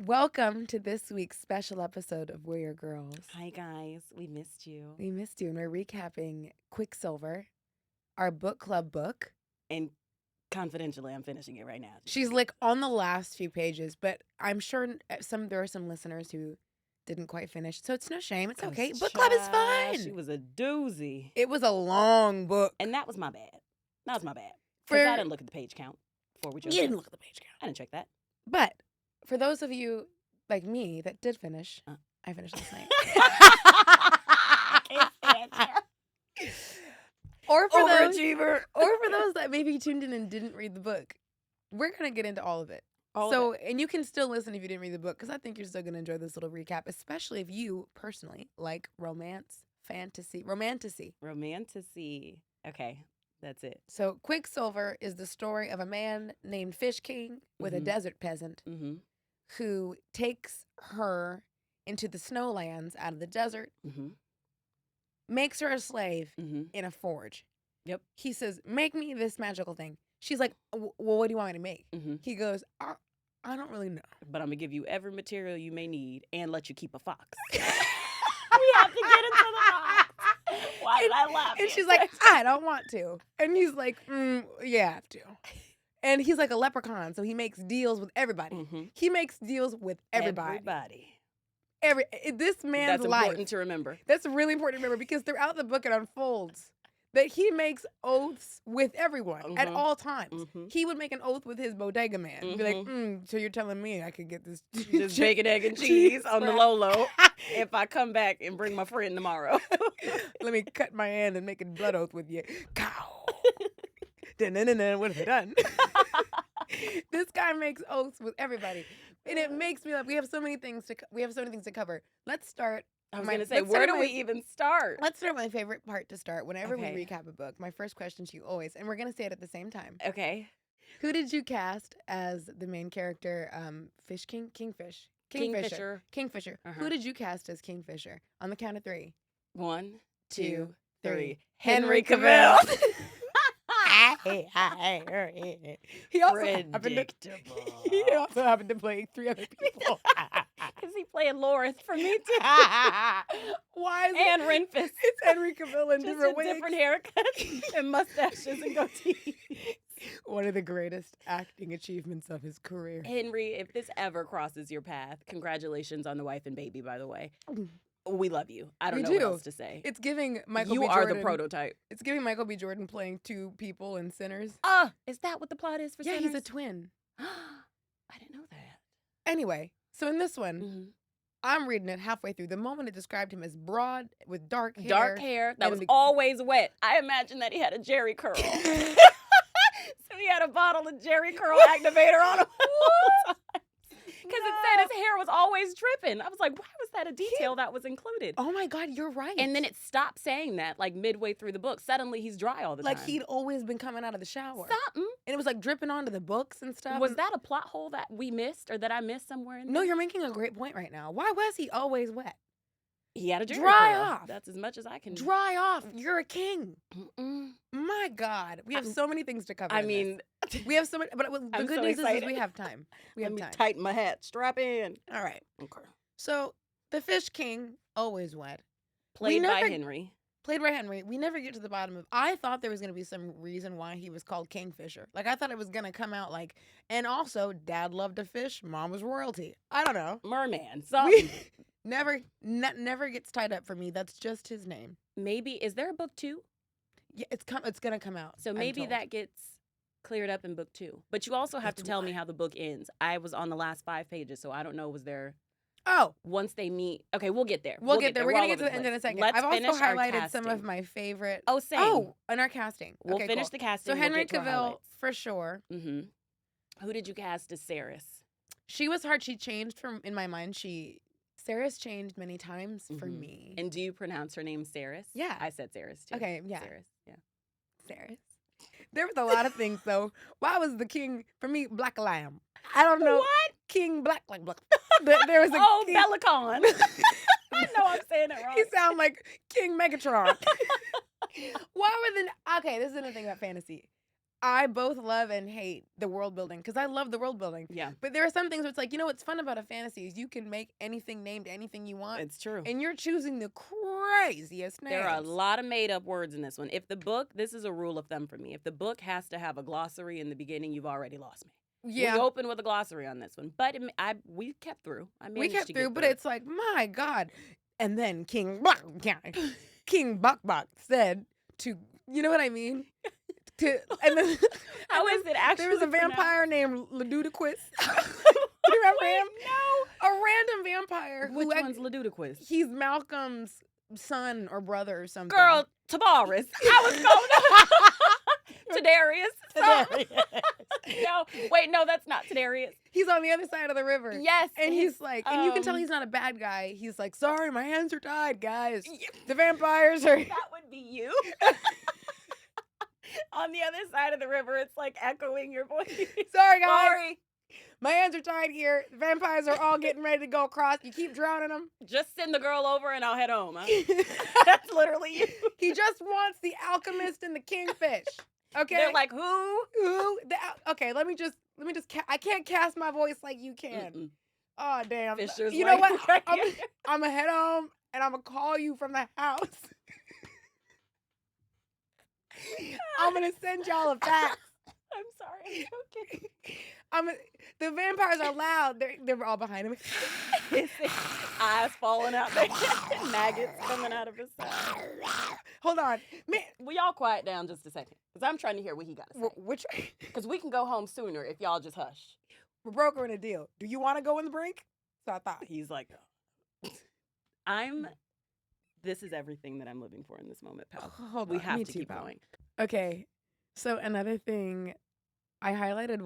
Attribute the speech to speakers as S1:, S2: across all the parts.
S1: Welcome to this week's special episode of We're Your Girls.
S2: Hi, guys. We missed you.
S1: We missed you, and we're recapping Quicksilver, our book club book.
S2: And confidentially, I'm finishing it right now.
S1: She's like on the last few pages, but I'm sure there are some listeners who didn't quite finish, so it's no shame. It's okay. Book club is fun.
S2: She was a doozy.
S1: It was a long book.
S2: And that was my bad. Because I didn't look at the page count before we jumped.
S1: You didn't look at the page count.
S2: I didn't check that.
S1: But for those of you like me that did finish, I finished last night.
S2: I can't stand you.
S1: Or for
S2: Overachiever.
S1: those that maybe tuned in and didn't read the book, we're going to get into all of it. And you can still listen if you didn't read the book, because I think you're still going to enjoy this little recap, especially if you personally like romance, fantasy, romantasy.
S2: Romantasy. Okay, that's it.
S1: So Quicksilver is the story of a man named Fish King with a desert peasant who takes her into the snowlands out of the desert, makes her a slave in a forge.
S2: Yep.
S1: He says, make me this magical thing. She's like, well, what do you want me to make? He goes, I don't really know.
S2: But I'm going to give you every material you may need and let you keep a fox. We have to get into the fox. Why did I laugh?
S1: And she's like, I don't want to. And he's like, you have to. And he's like a leprechaun, so he makes deals with everybody. He makes deals with everybody. This man's life.
S2: That's important to remember.
S1: That's really important to remember, because throughout the book it unfolds that he makes oaths with everyone at all times. He would make an oath with his bodega man. Be like, so you're telling me I could get this
S2: just bacon, egg, and cheese on the low if I come back and bring my friend tomorrow.
S1: Let me cut my hand and make a blood oath with you. Cow. What have I done? This guy makes oaths with everybody, and it makes me laugh. We have so many things to cover. Let's start.
S2: I was going to say, where do we even start?
S1: Let's start with my favorite part to start. Whenever we recap a book, my first question to you always, and we're going to say it at the same time.
S2: Okay.
S1: Who did you cast as the main character, Fish King? Kingfisher. Who did you cast as Kingfisher? On the count of 3.
S2: 1, 2, 3.
S1: Henry Cavill. He also happened to play 3 other people.
S2: Is he playing Loris for me too?
S1: Why is
S2: and Renfus.
S1: It's Henry Cavill in different wigs.
S2: Different haircuts and mustaches and goatees.
S1: One of the greatest acting achievements of his career.
S2: Henry, if this ever crosses your path, congratulations on the wife and baby, by the way. We love you. I don't know what else to say.
S1: It's giving Michael B.
S2: You
S1: Jordan.
S2: are the prototype.
S1: It's giving Michael B. Jordan playing 2 people in Sinners.
S2: Is that what the plot is for Sinners?
S1: Yeah, he's a twin.
S2: I didn't know that.
S1: Anyway, so in this one, I'm reading it halfway through. The moment it described him as broad with dark hair.
S2: Dark hair that was always wet. I imagine that he had a Jerry curl. So he had a bottle of Jerry curl activator on him. Because it said his hair was always dripping. I was like, why was that a detail that was included?
S1: Oh my God, you're right.
S2: And then it stopped saying that, like midway through the book. Suddenly he's dry all the time.
S1: Like he'd always been coming out of the shower.
S2: Something.
S1: And it was like dripping onto the books and stuff.
S2: Was that a plot hole that we missed or that I missed somewhere in there?
S1: No, you're making a great point right now. Why was he always wet?
S2: He had a Jerry
S1: Dry
S2: curl.
S1: off.
S2: That's as much as I can.
S1: Dry off. You're a king. My God. We have so many things to cover. We have so many. But the good news is we have time.
S2: Let me tighten my hat. Strap in.
S1: All right.
S2: Okay.
S1: So the Fish King, always wet.
S2: Played by Henry.
S1: We never get to the bottom of. I thought there was going to be some reason why he was called Kingfisher. Like I thought it was going to come out like, and also Dad loved to fish, Mom was royalty. I don't know.
S2: Merman. Something.
S1: Never gets tied up for me. That's just his name.
S2: Maybe is there a book 2?
S1: Yeah, it's gonna come out.
S2: So maybe that gets cleared up in book 2. But you also have to tell me how the book ends. I was on the last 5 pages, so I don't know. Was there?
S1: Oh,
S2: once they meet. Okay, we'll get there.
S1: We'll get there. We're gonna get to the end in a second. I've also highlighted some of my favorite.
S2: Oh, same.
S1: Oh, in our casting.
S2: We'll finish the casting.
S1: So Henry Cavill for sure.
S2: Who did you cast as Ceres?
S1: She was hard. She changed in my mind. Ceres changed many times for me.
S2: And do you pronounce her name Ceres?
S1: Yeah.
S2: I said Ceres too.
S1: Okay, yeah.
S2: Ceres, yeah.
S1: Ceres. There was a lot of things though. Why was the king, for me, Black Lamb? I don't know.
S2: What?
S1: King Black. There was a king.
S2: Bellicon. I know I'm saying it wrong.
S1: He sound like King Megatron. Why were okay, this is another thing about fantasy. I both love and hate the world building because I love the world building.
S2: Yeah.
S1: But there are some things where it's like, what's fun about a fantasy is you can make anything named anything you want.
S2: It's true.
S1: And you're choosing the craziest names.
S2: There are a lot of made up words in this one. If the book, this is a rule of thumb for me. If the book has to have a glossary in the beginning, you've already lost me.
S1: Yeah.
S2: We opened with a glossary on this one. But we kept through.
S1: We kept through, but it's like, my God. And then King Buck said to, you know what I mean? And then
S2: how is it actually?
S1: There was a vampire named Lududicus. Do you remember him?
S2: No.
S1: A random vampire.
S2: Which one's Lududicus?
S1: He's Malcolm's son or brother or something.
S2: Girl, Tavares. I was going to. Tadarius. No, that's not Tadarius.
S1: He's on the other side of the river.
S2: Yes.
S1: And he's like, and you can tell he's not a bad guy. He's like, sorry, my hands are tied, guys. The vampires are.
S2: That would be you. On the other side of the river, it's like echoing your voice.
S1: Sorry, guys. Sorry. My hands are tied here. The vampires are all getting ready to go across. You keep drowning them.
S2: Just send the girl over and I'll head home. Huh? That's literally you.
S1: He just wants the alchemist and the kingfish. Okay.
S2: They're like, who?
S1: Okay, let me just. I can't cast my voice like you can.
S2: Mm-mm.
S1: Oh damn.
S2: Fisher's
S1: you
S2: like,
S1: know what?
S2: Right
S1: I'm gonna head home and I'm gonna call you from the house. I'm gonna send y'all a fax.
S2: I'm sorry.
S1: Okay. The vampires are loud. They're all behind him.
S2: Eyes falling out there. Maggots coming out of his side.
S1: Hold on. Man.
S2: Will y'all quiet down just a second? Because I'm trying to hear what he got to say.
S1: Which?
S2: Because we can go home sooner if y'all just hush.
S1: We're brokering a deal. Do you want to go in the brink? So I thought.
S2: He's like, this is everything that I'm living for in this moment, pal.
S1: Hold
S2: we
S1: on.
S2: have
S1: Me
S2: to
S1: too,
S2: keep
S1: pal.
S2: going.
S1: Okay. So another thing, I highlighted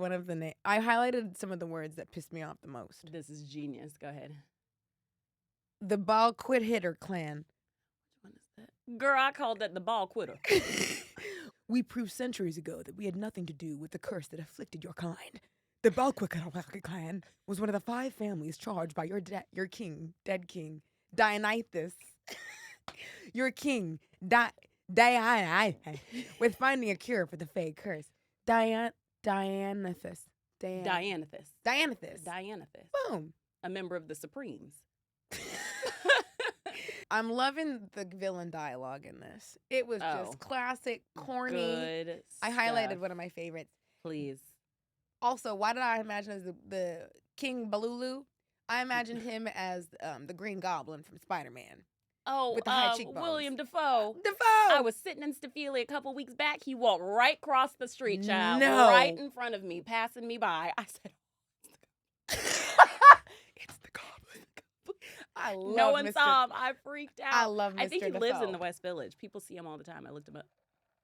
S1: I highlighted some of the words that pissed me off the most.
S2: This is genius. Go ahead.
S1: The ball quit hitter clan.
S2: Which one is that? Girl, I called that the ball quitter.
S1: We proved centuries ago that we had nothing to do with the curse that afflicted your kind. The ball quitter clan was one of the 5 families charged by your dead king, Dionysus. Your king, with finding a cure for the fake curse. Dionysus. Boom.
S2: A member of the Supremes.
S1: I'm loving the villain dialogue in this. It was just classic, corny.
S2: Good
S1: I highlighted one of my favorites.
S2: Please.
S1: Also, why did I imagine as the King Balulu? I imagined him as the Green Goblin from Spider-Man.
S2: Oh,
S1: with the high cheekbones.
S2: William Dafoe.
S1: I
S2: was sitting in Stafili a couple weeks back. He walked right across the street, child.
S1: No.
S2: Right in front of me, passing me by. I said,
S1: it's the Goblin. I love
S2: no one saw him. I freaked out.
S1: I love Mr.
S2: I think he
S1: Dafoe.
S2: lives in the West Village. People see him all the time. I looked him up.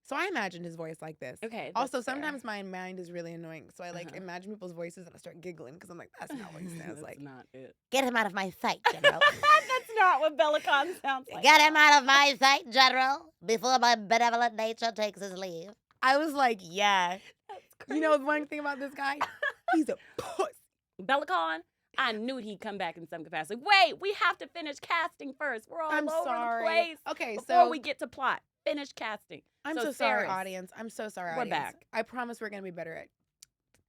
S1: So I imagined his voice like this.
S2: Okay.
S1: Also, sometimes my mind is really annoying. So I imagine people's voices and I start giggling because I'm like, that's not what he sounds like.
S2: That's not it.
S3: Get him out of my sight, General.
S2: That's not what Bellicon sounds like.
S3: Get him out of my sight, General, before my benevolent nature takes his leave.
S1: I was like, yeah.
S2: That's crazy.
S1: You know one thing about this guy? He's a puss.
S2: Bellicon, I knew he'd come back in some capacity. Wait, we have to finish casting first. We're all over the place.
S1: Okay,
S2: before we get to plot. Finish casting.
S1: I'm so sorry, audience. I'm so sorry,
S2: We're
S1: audience.
S2: back.
S1: I promise we're going to be better at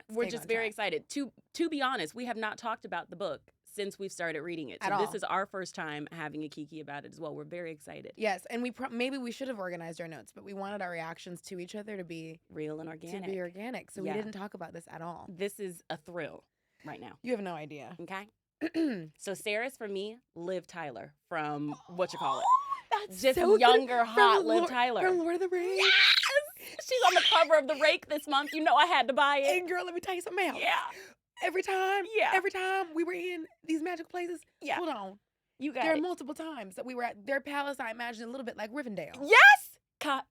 S2: We're just very excited. To be honest, we have not talked about the book since we've started reading it. So this is our first time having a kiki about it as well. We're very excited.
S1: Yes, and maybe we should have organized our notes, but we wanted our reactions to each other to be
S2: real and organic.
S1: So we didn't talk about this at all.
S2: This is a thrill right now.
S1: You have no idea.
S2: Okay. So Sarah's for me, Liv Tyler from whatchamacallit.
S1: That's
S2: just
S1: so
S2: younger, hot Liv Tyler.
S1: From Lord of the Rings.
S2: Yes! She's on the cover of The Rake this month. You know I had to buy it.
S1: And girl, let me tell you something else.
S2: Yeah.
S1: Every time we were in these magical places, hold on.
S2: You got
S1: There are multiple times that we were at their palace, I imagine a little bit like Rivendell.
S2: Yes!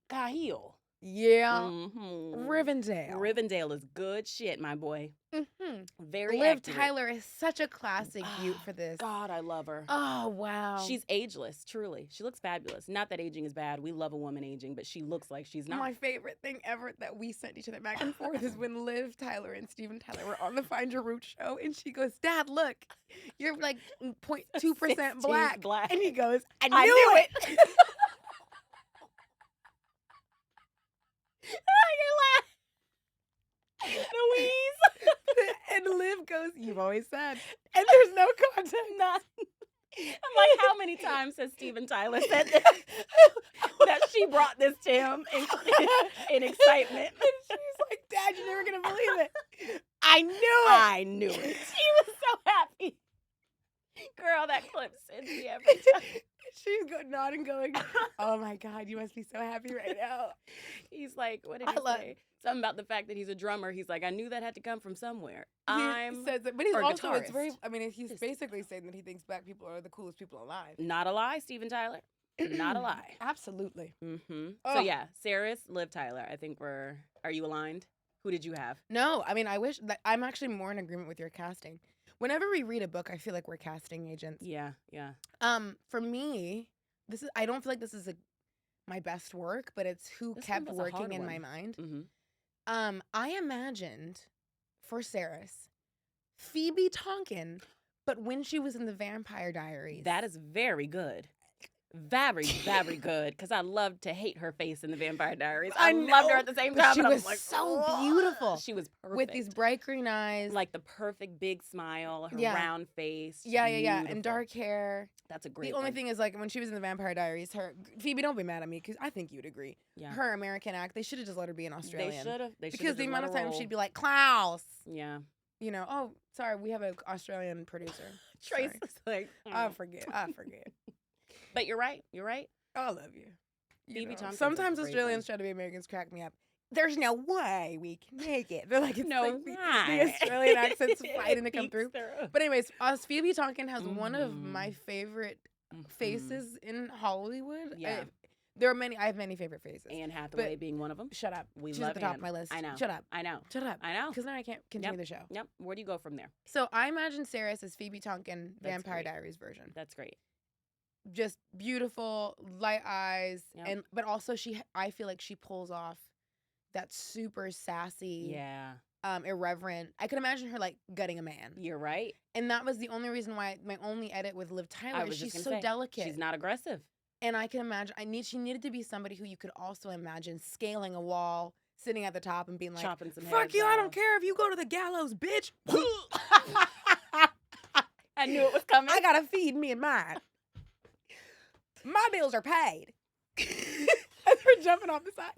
S2: Cahill.
S1: Yeah.
S2: Mm-hmm.
S1: Rivendell.
S2: Rivendell is good shit, my boy.
S1: Mm-hmm.
S2: Very
S1: Liv
S2: accurate.
S1: Tyler is such a classic beaut for this.
S2: God, I love her.
S1: Oh, wow.
S2: She's ageless, truly. She looks fabulous. Not that aging is bad. We love a woman aging, but she looks like she's not.
S1: My favorite thing ever that we sent each other back and forth is when Liv Tyler and Steven Tyler were on the Find Your Root show, and she goes, Dad, look, you're like 0.2% black. And he goes, I knew it.
S2: Louise.
S1: And Liv goes, "You've always said," and there's no context.
S2: None. I'm like, how many times has Steven Tyler said this? That she brought this to him in excitement.
S1: And she's like, "Dad, you're never gonna believe it." I knew it.
S2: I knew it. She was so happy. Girl, that clip sends me every time.
S1: She's nodding, going, "Oh my God, you must be so happy right now."
S2: He's like, what did he say? Something about the fact that he's a drummer. He's like, I knew that had to come from somewhere.
S1: He says that, but he's
S2: or
S1: also, it's
S2: guitarist.
S1: very, I mean, he's basically saying that he thinks black people are the coolest people alive.
S2: Not a lie, Steven Tyler. Not a lie.
S1: Absolutely.
S2: Mm-hmm.
S1: Oh.
S2: So yeah, Saris, Liv Tyler. I think are you aligned? Who did you have?
S1: No, I mean, I wish that I'm actually more in agreement with your casting. Whenever we read a book, I feel like we're casting agents.
S2: Yeah, yeah.
S1: For me, I don't feel like this is my best work, but it's who
S2: This
S1: kept
S2: one was a hard
S1: working in
S2: one.
S1: my mind.
S2: Mm-hmm.
S1: I imagined for Saris, Phoebe Tonkin, but when she was in the Vampire Diaries.
S2: That is very good. Very, very good. Because I loved to hate her face in the Vampire Diaries. I loved her at the same
S1: but
S2: time.
S1: she
S2: and I
S1: was
S2: like,
S1: so
S2: "Oh."
S1: beautiful.
S2: She was perfect.
S1: With these bright green eyes.
S2: like the perfect big smile, her
S1: Yeah.
S2: round face.
S1: Yeah,
S2: beautiful.
S1: and dark hair.
S2: That's a great
S1: The only
S2: one.
S1: thing is, like, when she was in the Vampire Diaries, Phoebe, don't be mad at me, because I think you'd agree.
S2: Yeah.
S1: Her American act, they should have just let her be an Australian.
S2: They should have.
S1: Because the amount of times she'd be like, Klaus.
S2: Yeah.
S1: You know, oh, sorry, we have an Australian producer.
S2: Trace
S1: Sorry.
S2: is like,
S1: I forget.
S2: But you're right. You're right.
S1: I love you.
S2: Phoebe Thompson's a
S1: Sometimes
S2: great
S1: Australians
S2: one.
S1: try to be Americans, crack me up. There's no way we can make it. They're like, it's
S2: No
S1: like the
S2: way.
S1: Australian accent's
S2: It
S1: fighting to come
S2: peeks
S1: through.
S2: through.
S1: But anyways, Phoebe Tonkin has one of
S2: Mhm.
S1: my favorite
S2: Mhm.
S1: faces in Hollywood.
S2: Yeah.
S1: I have many favorite faces.
S2: Anne Hathaway being one of them.
S1: Shut up.
S2: We
S1: She's
S2: love
S1: at the top
S2: Anne.
S1: of my list.
S2: I know.
S1: Shut up.
S2: I know.
S1: Shut up.
S2: I know.
S1: Because then I can't continue the show.
S2: Yep. Where do you go from there?
S1: So I imagine Saris as Phoebe Tonkin,
S2: That's
S1: Vampire
S2: great.
S1: Diaries version.
S2: That's great.
S1: Just beautiful, light eyes,
S2: Yep.
S1: but also I feel like she pulls off that super sassy,
S2: Yeah.
S1: irreverent. I could imagine her like gutting a man,
S2: You're right.
S1: and that was the only reason why my only edit with Liv
S2: I
S1: Tyler
S2: was
S1: is
S2: just
S1: she's
S2: gonna
S1: so
S2: say,
S1: delicate,
S2: She's not aggressive.
S1: and I can imagine she needed to be somebody who you could also imagine scaling a wall, sitting at the top, and being like,
S2: Chopping some
S1: "Fuck
S2: heads
S1: you! I
S2: off.
S1: don't care if you go to the gallows, bitch."
S2: I knew it was coming.
S1: I gotta feed me and mine. My bills are paid. And they're jumping off the side.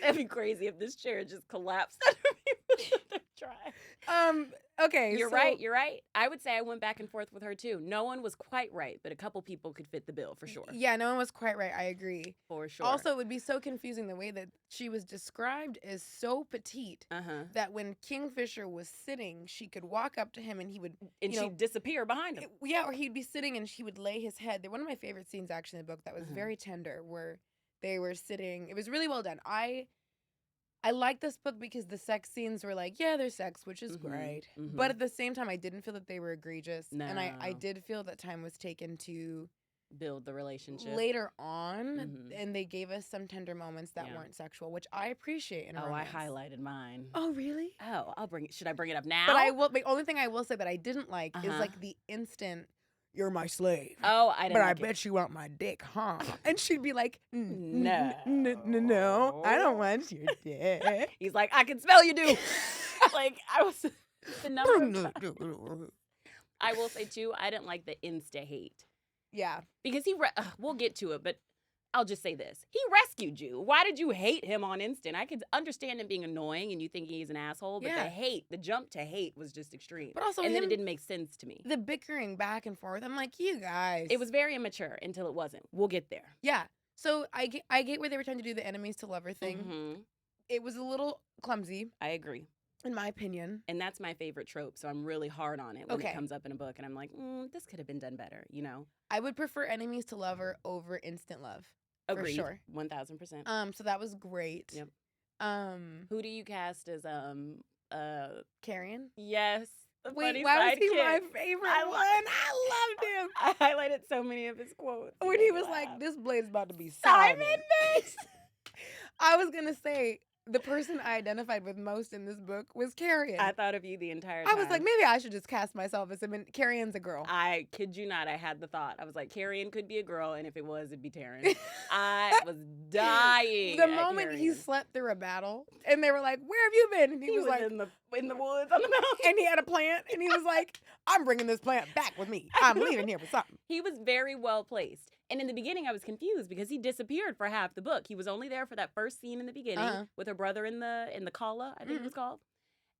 S2: That'd be crazy if this chair just collapsed under me with the drive.
S1: Okay.
S2: You're
S1: so-
S2: right. You're right. I would say I went back and forth with her too. No one was quite right, but a couple people could fit the bill for sure.
S1: Yeah, no one was quite right. I agree.
S2: For sure.
S1: Also, it would be so confusing the way that she was described as so petite that when Kingfisher was sitting, she could walk up to him and he would,
S2: and she'd disappear behind him.
S1: or he'd be sitting and she would lay his head. One of my favorite scenes actually in the book that was very tender, where they were sitting. It was really well done. I like this book because the sex scenes were like, yeah, there's sex, which is great. But at the same time, I didn't feel that they were egregious.
S2: No.
S1: And I did feel that time was taken to
S2: build the relationship.
S1: later on, and they gave us some tender moments that weren't sexual, which I appreciate in a romance.
S2: I highlighted mine.
S1: Oh, really?
S2: Oh, I'll bring it. Should I bring it up now?
S1: But I will. The only thing I will say that I didn't like is like the instant, "You're my slave."
S2: Oh, I didn't
S1: But I
S2: like it.
S1: bet you want my dick, huh? And she'd be like,
S2: No.
S1: No, I don't want your dick."
S2: He's like, I can smell you do. Like, I was the number of times. I will say too, I didn't like the insta hate
S1: Yeah.
S2: because we'll get to it, but I'll just say this: he rescued you. Why did you hate him on instant? I could understand him being annoying and you thinking he's an asshole, but the jump to hate was just extreme.
S1: But also
S2: and then it
S1: him-
S2: didn't make sense to me.
S1: The bickering back and forth. I'm like, you guys.
S2: It was very immature until it wasn't. We'll get there.
S1: Yeah. So I get where they were trying to do the enemies to lover thing.
S2: Mhm.
S1: It was a little clumsy,
S2: I agree.
S1: in my opinion.
S2: And that's my favorite trope, so I'm really hard on it when
S1: Okay.
S2: it comes up in a book, and I'm like, this could have been done better, you know?
S1: I would prefer enemies to lover over instant love.
S2: Agreed.
S1: For sure.
S2: 1000%.
S1: So that was great.
S2: Yep.
S1: Who
S2: Who do you cast as
S1: Kerrion?
S2: yes. The
S1: Wait,
S2: funny
S1: why was he
S2: sidekick.
S1: my favorite
S2: I
S1: one?
S2: love-
S1: I loved him.
S2: I highlighted so many of his quotes.
S1: When
S2: It
S1: he
S2: made me
S1: was like,
S2: laugh.
S1: "This blade's about to be
S2: Simon
S1: Simon."
S2: Bates.
S1: I was gonna say the person I identified with most in this book was Kerrion.
S2: I thought of you the entire time.
S1: I was like, maybe I should just cast myself as him. And Kerrion's a girl.
S2: I kid you not, I had the thought. I was like, Kerrion could be a girl, and if it was, it'd be Taryn. I was dying.
S1: The moment he slept through a battle, and they were like, "Where have you been?" And he was like,
S2: in the woods on the mountain.
S1: and he had a plant, and he was like, "I'm bringing this plant back with me. I'm leaving here with something."
S2: He was very well placed. And in the beginning, I was confused because he disappeared for half the book. He was only there for that first scene in the beginning with her brother in the Kala, I think it was called.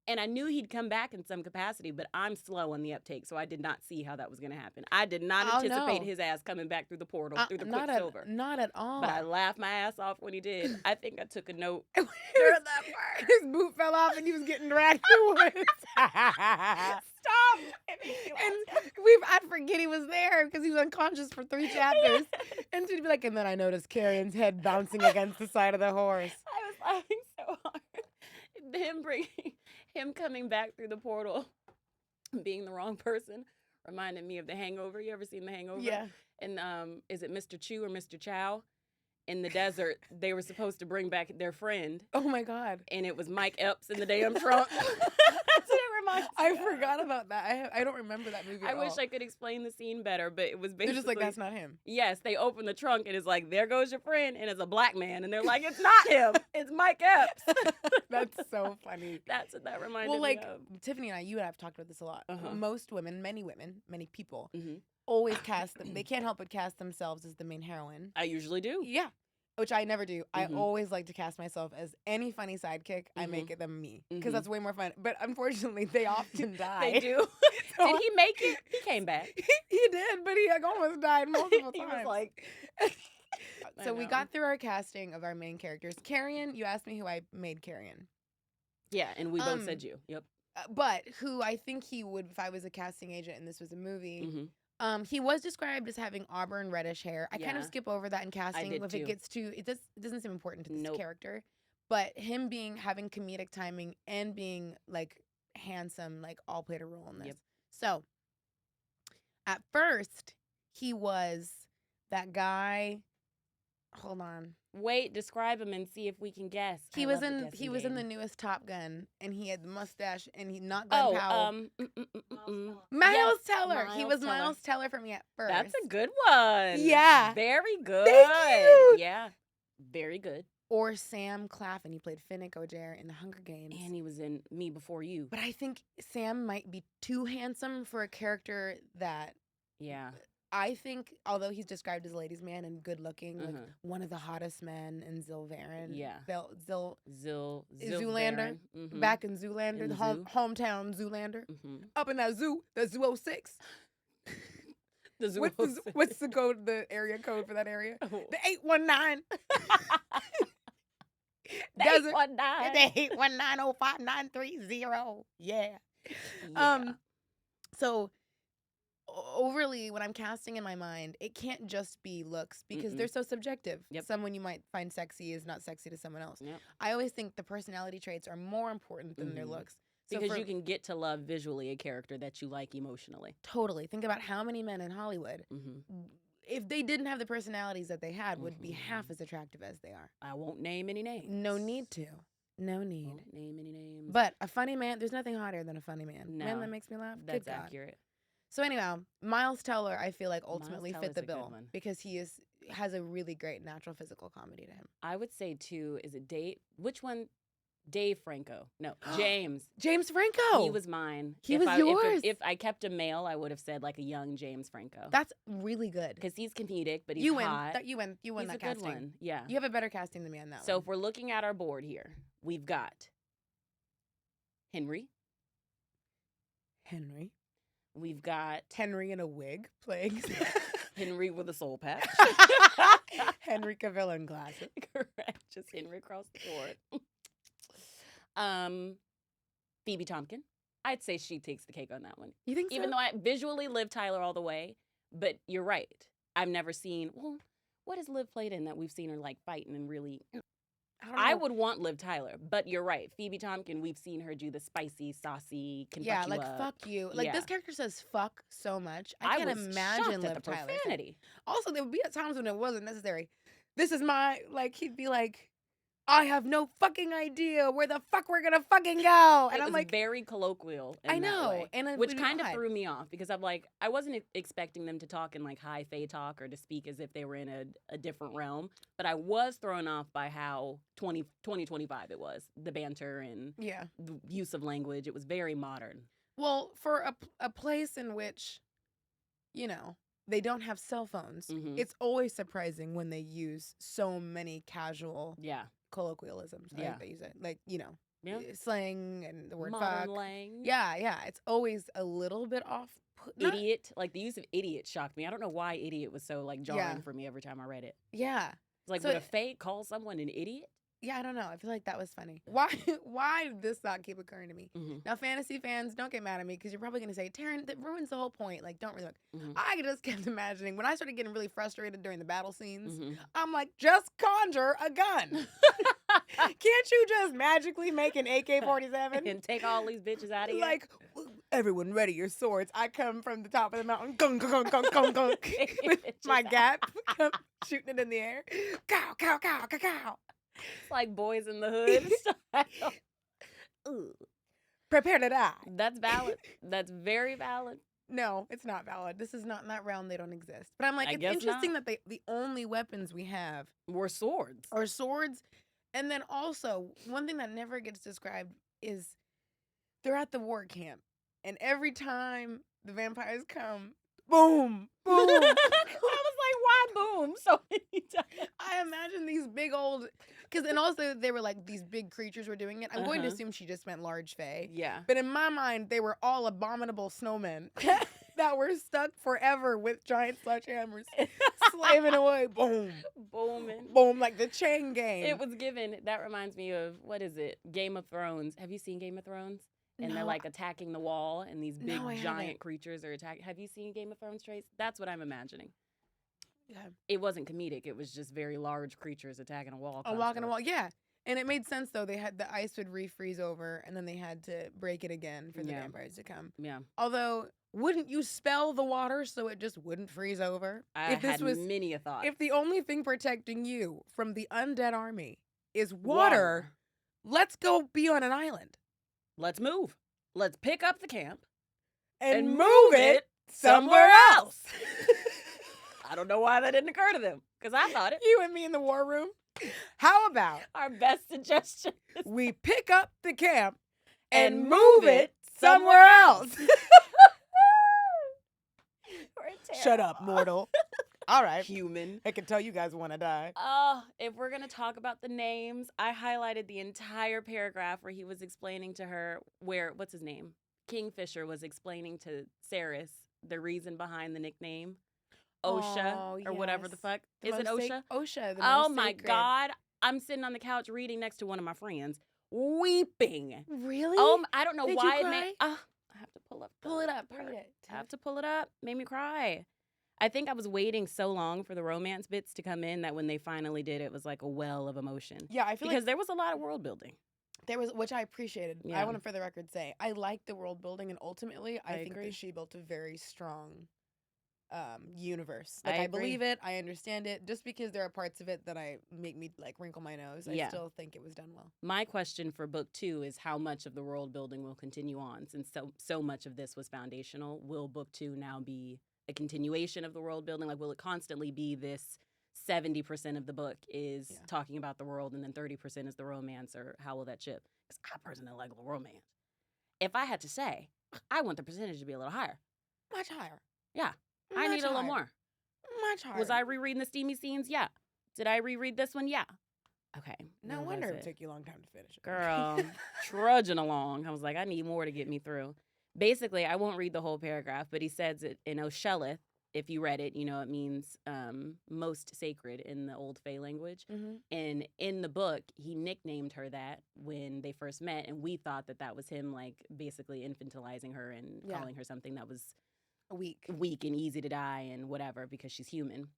S2: And I knew he'd come back in some capacity, but I'm slow on the uptake, so I did not see how that was going to happen. I did not anticipate his ass coming back through the portal, through the Quicksilver.
S1: Not at all.
S2: But I laughed my ass off when he did. I think I took a note
S1: during
S2: that part.
S1: His boot fell off, and he was getting dragged through the woods.
S2: Stop!
S1: I forget he was there because he was unconscious for 3 chapters. And she'd be like, and then I noticed Kerrion's head bouncing against the side of the horse.
S2: I was laughing so hard. Him coming back through the portal, being the wrong person, reminded me of The Hangover. You ever seen The Hangover?
S1: Yeah.
S2: And is it Mr. Chu or Mr. Chow? In the desert, they were supposed to bring back their friend.
S1: Oh my God.
S2: And it was Mike Epps in the damn trunk. That's what it reminds me
S1: I
S2: of.
S1: forgot about that. I don't remember that movie at all.
S2: I wish I could explain the scene better, but it was basically...
S1: They're just like, that's not him.
S2: Yes, they open the trunk and it's like, there goes your friend, and it's a black man. And they're like, it's not him. It's Mike Epps.
S1: That's so funny.
S2: That's what that reminded
S1: Well, like,
S2: me of.
S1: Tiffany and I, you and I have talked about this a lot. Most women, many people,
S2: Mm-hmm.
S1: always cast them. They can't help but cast themselves as the main heroine.
S2: I usually do.
S1: Yeah. Which I never do.
S2: Mm-hmm.
S1: I always like to cast myself as any funny sidekick. I make it them me. Because that's way more fun. But unfortunately, they often die.
S2: They do.
S1: So
S2: Did he make it? He came back.
S1: He did, but he like, almost died multiple
S2: He
S1: times.
S2: was like...
S1: So we got through our casting of our main characters. Kerrion, you asked me who I made Kerrion.
S2: Yeah, and we both said you. Yep.
S1: But who I think he would, if I was a casting agent and this was a movie...
S2: Mm-hmm.
S1: He was described as having auburn reddish hair. I kind of
S2: Yeah.
S1: skip over that in casting
S2: did
S1: if
S2: too.
S1: it gets too. It doesn't seem important to this
S2: Nope.
S1: character, but him having comedic timing and being like handsome, like all played a role in this.
S2: Yep.
S1: So at first he was that guy. Hold on.
S2: Wait, describe him and see if we can guess.
S1: He
S2: I
S1: was
S2: love the
S1: in
S2: guessing
S1: the
S2: game.
S1: newest Top Gun, and he had the mustache, and he not Gun Powell. Miles
S2: Yes,
S1: Teller. He was
S2: Teller.
S1: Miles Teller for me at first.
S2: That's a good one.
S1: Yeah.
S2: Very good.
S1: Thank you.
S2: Yeah. Very good.
S1: Or Sam Claflin. He played Finnick Ogier in The Hunger Games.
S2: And he was in Me Before You.
S1: But I think Sam might be too handsome for a character that
S2: Yeah.
S1: I think, although he's described as a ladies' man and good looking, like
S2: Mhm.
S1: one of the hottest men in Zilvaran.
S2: Yeah.
S1: Zoolander.
S2: Mhm.
S1: Back in Zoolander,
S2: In
S1: the
S2: the zoo.
S1: hometown Zoolander.
S2: Mhm.
S1: Up in that zoo, the Zoo 06.
S2: The zoo.
S1: What's the code, the area code for that area?
S2: Oh.
S1: The 819.
S2: The
S1: Desert.
S2: 819.
S1: The 8190590. Yeah.
S2: Yeah.
S1: So overly, when I'm casting in my mind, it can't just be looks because they're so subjective.
S2: Yep.
S1: Someone you might find sexy is not sexy to someone else.
S2: Yep.
S1: I always think the personality traits are more important than their looks. So
S2: Because you can get to love visually a character that you like emotionally.
S1: totally think about how many men in Hollywood, if they didn't have the personalities that they had, would be half as attractive as they are.
S2: I won't name any names.
S1: No need to. No need.
S2: Won't name any names.
S1: But a funny man, there's nothing hotter than a funny man.
S2: No.
S1: Man that makes me laugh.
S2: That's
S1: Good God.
S2: accurate.
S1: So anyhow, Miles Teller, I feel like ultimately
S2: Teller's
S1: fit the
S2: a good
S1: bill
S2: one.
S1: because he has a really great natural physical comedy to him.
S2: I would say too, is it Dave? Which one? Dave Franco. No, James.
S1: James Franco.
S2: He was mine.
S1: He was yours.
S2: If I kept a male, I would have said like a young James Franco.
S1: That's really good.
S2: Because he's comedic, but he's
S1: You win.
S2: hot.
S1: You win
S2: He's
S1: that
S2: a good
S1: casting.
S2: one. Yeah.
S1: You have a better casting than me on that
S2: So
S1: one.
S2: if we're looking at our board here, we've got Henry.
S1: Henry.
S2: We've got
S1: Henry in a wig playing.
S2: Henry with a soul patch.
S1: Henry Cavill in glasses.
S2: Correct. Just Henry across the board. Phoebe Tompkin. I'd say she takes the cake on that one.
S1: You think so?
S2: Even though I visually Liv Tyler all the way, but you're right. I've never seen, what has Liv played in that we've seen her like fighting and really... I would want Liv Tyler, but you're right. Phoebe Tompkin, we've seen her do the spicy, saucy, can
S1: Yeah,
S2: fuck you
S1: like
S2: up.
S1: fuck you. Like
S2: Yeah.
S1: this character says fuck so much. I can't
S2: was
S1: imagine
S2: shocked
S1: Liv
S2: at the
S1: Tyler.
S2: profanity.
S1: Also, there would be at times when it wasn't necessary. This is my, like, he'd be like, I have no fucking idea where the fuck we're gonna fucking go. And
S2: It
S1: I'm
S2: was
S1: like,
S2: very colloquial. In
S1: I
S2: that
S1: know,
S2: way,
S1: and it
S2: which
S1: would be
S2: kind of
S1: odd.
S2: threw me off because I'm like, I wasn't expecting them to talk in like high fae talk or to speak as if they were in a different realm. But I was thrown off by how 2025 it was, the banter and
S1: Yeah.
S2: the use of language. It was very modern.
S1: Well, for a place in which, you know, they don't have cell phones,
S2: Mhm.
S1: it's always surprising when they use so many casual
S2: Yeah.
S1: colloquialisms.
S2: Yeah.
S1: Like they use it, like, you know,
S2: Yeah.
S1: slang and the word
S2: Modern
S1: fuck.
S2: lang.
S1: Yeah. It's always a little bit off.
S2: Idiot. Like the use of idiot shocked me. I don't know why idiot was so like jarring
S1: Yeah.
S2: for me every time I read it.
S1: Yeah.
S2: It's like,
S1: So
S2: would a fae call someone an idiot?
S1: Yeah, I don't know. I feel like that was funny. Why did this thought keep occurring to me?
S2: Mm-hmm.
S1: Now, fantasy fans, don't get mad at me because you're probably going to say, Taryn, that ruins the whole point. Like, don't really look.
S2: Mm-hmm.
S1: I just kept imagining, when I started getting really frustrated during the battle scenes,
S2: Mm-hmm.
S1: I'm like, just conjure a gun. Can't you just magically make an AK-47?
S2: And take all these bitches out of here?
S1: Like, everyone ready your swords. I come from the top of the mountain, gung, gung, gung, gung, gung, gung, with my gap, shooting it in the air. Cow, cow, cow, cow, cow.
S2: It's like Boys in the Hood style. Ooh.
S1: Prepare to die.
S2: That's valid. That's very valid.
S1: No, it's not valid. This is not in that realm. They don't exist. But I'm like,
S2: I
S1: it's
S2: guess
S1: interesting that the only weapons we have
S2: Were swords.
S1: are swords. And then also, one thing that never gets described is they're at the war camp. And every time the vampires come, boom, boom.
S2: I was like, why boom so many times?
S1: I imagine these big old, and also they were like, these big creatures were doing it. I'm going to assume she just meant large fae.
S2: Yeah.
S1: But in my mind, they were all abominable snowmen that were stuck forever with giant sledgehammers, slaving away. Boom.
S2: Booming.
S1: Boom, like the chain gang.
S2: It was given. That reminds me of, what is it? Game of Thrones. Have you seen Game of Thrones? And they're
S1: No.
S2: like attacking the wall, and these big
S1: No, I haven't.
S2: giant creatures are attacking. Have you seen Game of Thrones, Trace? That's what I'm imagining.
S1: Yeah.
S2: It wasn't comedic. It was just very large creatures attacking a wall.
S1: A walk on a wall. Yeah. And it made sense, though. They had the ice would refreeze over, and then they had to break it again for the vampires to come.
S2: Yeah.
S1: Although, wouldn't you spell the water so it just wouldn't freeze over?
S2: I had many a thought.
S1: If the only thing protecting you from the undead army is water, let's go be on an island.
S2: Let's move. Let's pick up the camp
S1: And move it somewhere else.
S2: I don't know why that didn't occur to them, because I thought it.
S1: You and me in the war room. How about
S2: Our best suggestion.
S1: we pick up the camp and
S2: And
S1: move it somewhere else? Shut up, mortal. All right.
S2: Human.
S1: I can tell you guys want to die.
S2: If we're going to talk about the names, I highlighted the entire paragraph where he was explaining to her what's his name? Kingfisher was explaining to Saris the reason behind the nickname. OSHA or whatever the
S1: yes.
S2: fuck.
S1: The
S2: Is it
S1: most
S2: OSHA?
S1: OSHA. The
S2: Oh
S1: most
S2: my
S1: sacred.
S2: God. I'm sitting on the couch reading next to one of my friends, weeping.
S1: Really?
S2: I don't know
S1: Did you
S2: why it
S1: cry?
S2: made. I have to pull up.
S1: Pull it up.
S2: part.
S1: Read it.
S2: I have to pull it up. Made me cry. I think I was waiting so long for the romance bits to come in that when they finally did, it was like a well of emotion.
S1: Yeah, I feel
S2: Because
S1: like
S2: there was a lot of world building.
S1: there was, which I appreciated.
S2: Yeah.
S1: I want to, for the record, say I like the world building, and ultimately, I think
S2: agree.
S1: that she built a very strong universe.
S2: I
S1: Like I
S2: agree.
S1: believe it, I understand it. Just because there are parts of it that make me like wrinkle my nose, I
S2: Yeah.
S1: still think it was done well.
S2: My question for book 2 is how much of the world building will continue on, since so much of this was foundational. Will book 2 now be a continuation of the world building? Like, will it constantly be this 70% of the book is talking about the world and then 30% is the romance, or how will that shift? Because I personally like the romance. If I had to say, I want the percentage to be a little higher.
S1: Much higher.
S2: Yeah. I
S1: Much
S2: need a little
S1: higher.
S2: more.
S1: Much higher.
S2: Was I rereading the Steamy scenes? Yeah. Did I reread this one? Yeah. Okay.
S1: No
S2: where
S1: wonder
S2: was
S1: it took you a long time to finish it.
S2: Girl, trudging along. I was like, I need more to get me through. Basically, I won't read the whole paragraph, but he says it in Oshelleth. If you read it, you know it means most sacred in the Old Fae language.
S1: Mm-hmm.
S2: And in the book, he nicknamed her that when they first met, and we thought that was him, like, basically infantilizing her and calling her something that was weak and easy to die and whatever because she's human.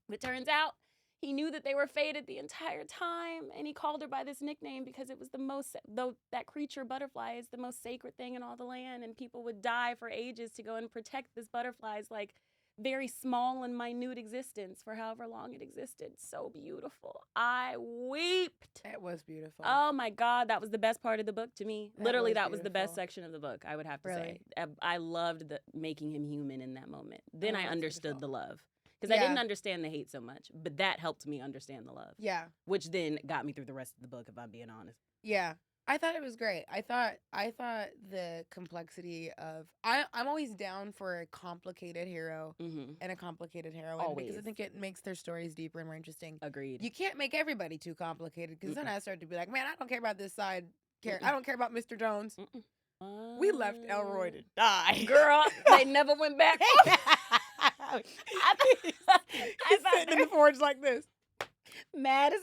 S2: But turns out he knew that they were fated the entire time, and he called her by this nickname because it was the most, though that creature butterfly is the most sacred thing in all the land, and people would die for ages to go and protect this butterfly. It's like very small and minute existence for however long it existed. So beautiful. I weeped.
S1: It was beautiful.
S2: Oh my God, that was the best part of the book to me. Literally, that was the best
S1: beautiful.
S2: section of the book, I would have to
S1: Really?
S2: say. I loved making him human in that moment. Then I
S1: that's
S2: understood
S1: beautiful.
S2: the love. Because I
S1: Yeah.
S2: didn't understand the hate so much, but that helped me understand the love.
S1: Yeah.
S2: Which then got me through the rest of the book, if I'm being honest.
S1: Yeah. I thought it was great. I thought the complexity of I'm always down for a complicated hero
S2: Mm-hmm.
S1: and a complicated heroine because I
S2: Always.
S1: think it makes their stories deeper and more interesting.
S2: Agreed.
S1: You can't make everybody too complicated because then I start to be like, man, I don't care about this side character.
S2: Mm-mm.
S1: I don't care about Mr. Jones.
S2: Mm-mm.
S1: We left Elroy to die.
S2: Girl, they never went back.
S1: He's sitting in the forge like this.
S2: Madison.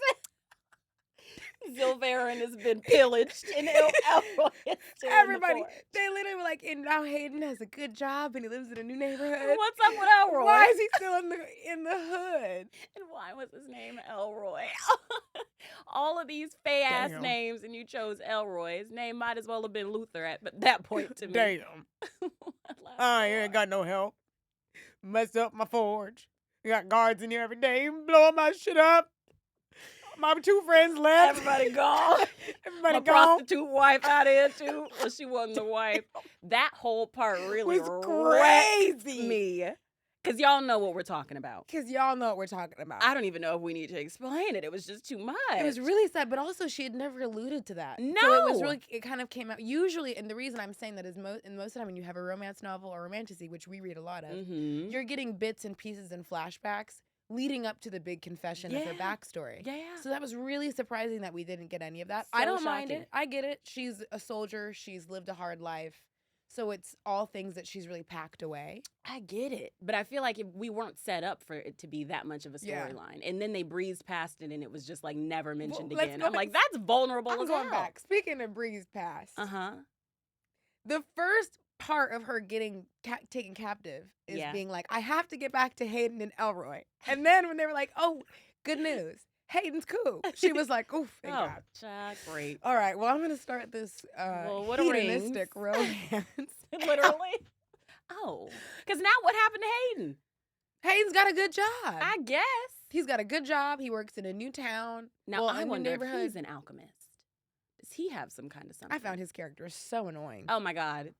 S2: Zilverin has been pillaged and Elroy is still
S1: Everybody,
S2: in the forge.
S1: they literally were like, and now Hayden has a good job and he lives in a new neighborhood.
S2: What's up with Elroy?
S1: Why is he still in the hood?
S2: And why was his name Elroy? All of these fey-ass
S1: Damn.
S2: names, and you chose Elroy. His name might as well have been Luther at that point to me.
S1: Damn. I ain't got no help. Mess up my forge. You got guards in here every day blowing my shit up. My two friends left.
S2: Everybody gone.
S1: Everybody
S2: My
S1: gone.
S2: prostitute wife out here too. Well, she wasn't the wife. That whole part really
S1: Was
S2: wrecked
S1: crazy.
S2: me. Because y'all know what we're talking about.
S1: Because y'all know what we're talking about.
S2: I don't even know if we need to explain it. It was just too much.
S1: It was really sad, but also she had never alluded to that. So
S2: No.
S1: it was really, it kind of came out. Usually, and the reason I'm saying that is most of the time when you have a romance novel or romantasy, which we read a lot of,
S2: Mm-hmm.
S1: you're getting bits and pieces and flashbacks leading up to the big confession of her
S2: Yeah.
S1: backstory.
S2: Yeah.
S1: So that was really surprising that we didn't get any of that.
S2: So
S1: I don't mind
S2: shocking.
S1: it. I get it. She's a soldier. She's lived a hard life. So it's all things that she's really packed away.
S2: I get it. But I feel like if we weren't set up for it to be that much of a
S1: Yeah.
S2: storyline. And then they breezed past it and it was just like never mentioned
S1: let's
S2: again.
S1: go
S2: I'm like,
S1: back.
S2: that's vulnerable
S1: I'm
S2: as
S1: going
S2: hell.
S1: back. Speaking of breeze past,
S2: Uh-huh.
S1: the first part of her getting taken captive is
S2: Yeah.
S1: being like, I have to get back to Hayden and Elroy. And then when they were like, oh, good news. Hayden's cool. She was like, oof, thank
S2: Oh,
S1: God.
S2: child, great.
S1: All right, well, I'm going to start this
S2: Well, what are
S1: hedonistic
S2: rings?
S1: romance.
S2: Literally. Oh. Because now what happened to Hayden?
S1: Hayden's got a good job.
S2: I guess.
S1: He's got a good job. He works in a new town.
S2: Now,
S1: well,
S2: I
S1: a new
S2: wonder if
S1: neighborhood.
S2: he's an alchemist. Does he have some kind of something?
S1: I found his character so annoying.
S2: Oh, my God.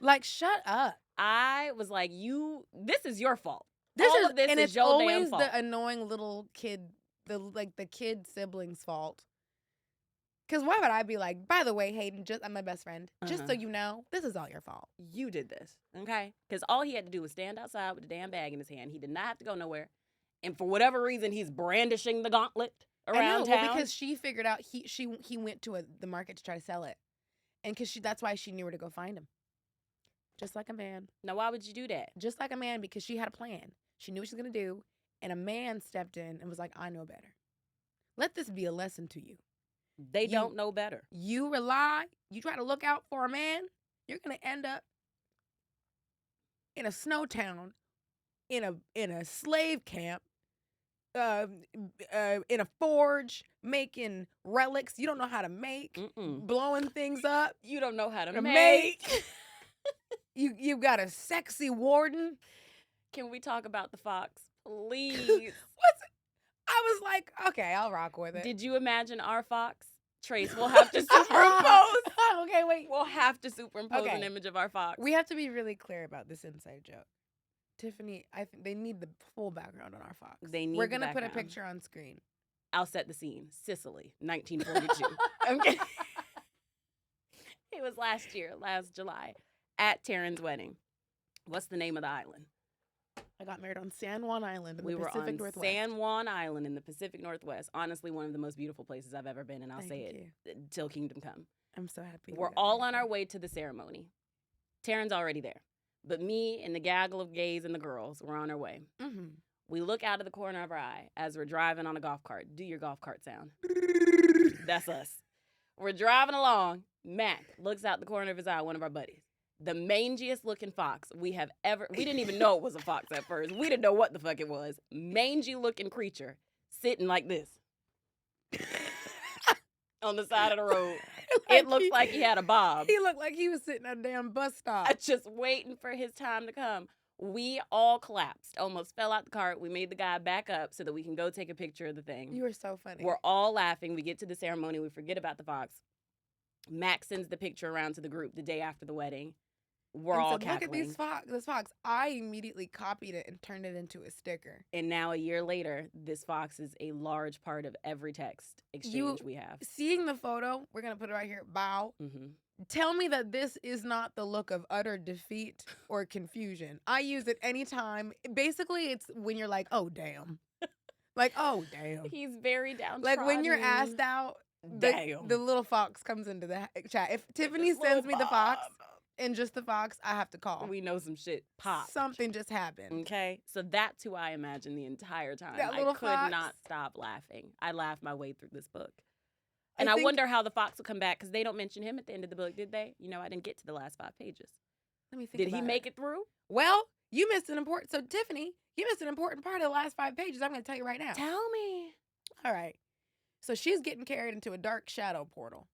S1: Like, shut up.
S2: I was like, this is your fault.
S1: This
S2: All
S1: is,
S2: of this
S1: and
S2: is
S1: it's
S2: your damn
S1: always
S2: fault.
S1: the annoying little kid, the kid sibling's fault. Because why would I be like, by the way, Hayden, I'm my best friend. Just so
S2: Uh-huh.
S1: you know, this is all your fault.
S2: You did this, okay? Because all he had to do was stand outside with a damn bag in his hand. He did not have to go nowhere. And for whatever reason, he's brandishing the gauntlet around
S1: I know,
S2: town.
S1: well, because she figured out he went to the market to try to sell it, and that's why she knew where to go find him. Just like a man.
S2: Now, why would you do that?
S1: Just like a man, because she had a plan. She knew what she was gonna do, and a man stepped in and was like, "I know better. Let this be a lesson to you.
S2: They don't know better.
S1: You try to look out for a man, you're gonna end up in a snow town, in a slave camp, in a forge, making relics you don't know how to make,
S2: Mm-mm.
S1: blowing things up.
S2: You don't know how to
S1: To
S2: make.
S1: You got a sexy warden.
S2: Can we talk about the fox, please?
S1: I was like, okay, I'll rock with it.
S2: Did you imagine our fox? Trace, we'll have to superimpose.
S1: Okay, wait.
S2: We'll have to superimpose
S1: Okay.
S2: an image of our fox.
S1: We have to be really clear about this inside joke. Tiffany, I think they need the full background on our fox.
S2: They need
S1: We're
S2: the
S1: gonna put a
S2: background.
S1: picture on screen.
S2: I'll set the scene. Sicily, 1942. I'm kidding. It was last July, at Taryn's wedding. What's the name of the island?
S1: I got married on San Juan Island in
S2: We
S1: the
S2: were
S1: Pacific
S2: on
S1: Northwest.
S2: San Juan Island in the Pacific Northwest. Honestly, one of the most beautiful places I've ever been, and I'll
S1: Thank
S2: say it till kingdom come.
S1: I'm so happy. we
S2: We're
S1: got
S2: all
S1: married
S2: on our
S1: there.
S2: way to the ceremony. Taryn's already there. But me and the gaggle of gays and the girls, we're on our way.
S1: Mhm.
S2: We look out of the corner of our eye as we're driving on a golf cart. Do your golf cart sound. That's us. We're driving along. Mac looks out the corner of his eye, one of our buddies. The mangiest looking fox we have ever, we didn't even know it was a fox at first. We didn't know what the fuck it was. Mangy looking creature sitting like this on the side of the road. It looks like he had a bob.
S1: He looked like he was sitting at a damn bus stop.
S2: Just waiting for his time to come. We all collapsed, almost fell out the cart. We made the guy back up so that we can go take a picture of the thing.
S1: You were so funny.
S2: We're all laughing. We get to the ceremony. We forget about the fox. Max sends the picture around to the group the day after the wedding. We're all cackling.
S1: Look at this fox. I immediately copied it and turned it into a sticker.
S2: And now a year later, this fox is a large part of every text exchange we have.
S1: Seeing the photo, we're going to put it right here, bow.
S2: Mm-hmm.
S1: Tell me that this is not the look of utter defeat or confusion. I use it anytime. Basically, it's when you're like, oh, damn. Like, oh, damn.
S2: He's very downtrodden.
S1: Like when you're asked out, the little fox comes into the chat. If Tiffany sends me the fox and just the fox, I have to call.
S2: We know some shit popped.
S1: Something just happened.
S2: Okay? So that's who I imagine the entire time.
S1: That
S2: I
S1: little
S2: could
S1: fox.
S2: not stop laughing. I laughed my way through this book. And I wonder how the fox will come back, because they don't mention him at the end of the book, did they? You know, I didn't get to the last 5 pages.
S1: Let me think.
S2: Did he make it through?
S1: Well, you missed an important. So Tiffany, you missed an important part of the last 5 pages. I'm going to tell you right now.
S2: Tell me.
S1: All right. So she's getting carried into a dark shadow portal,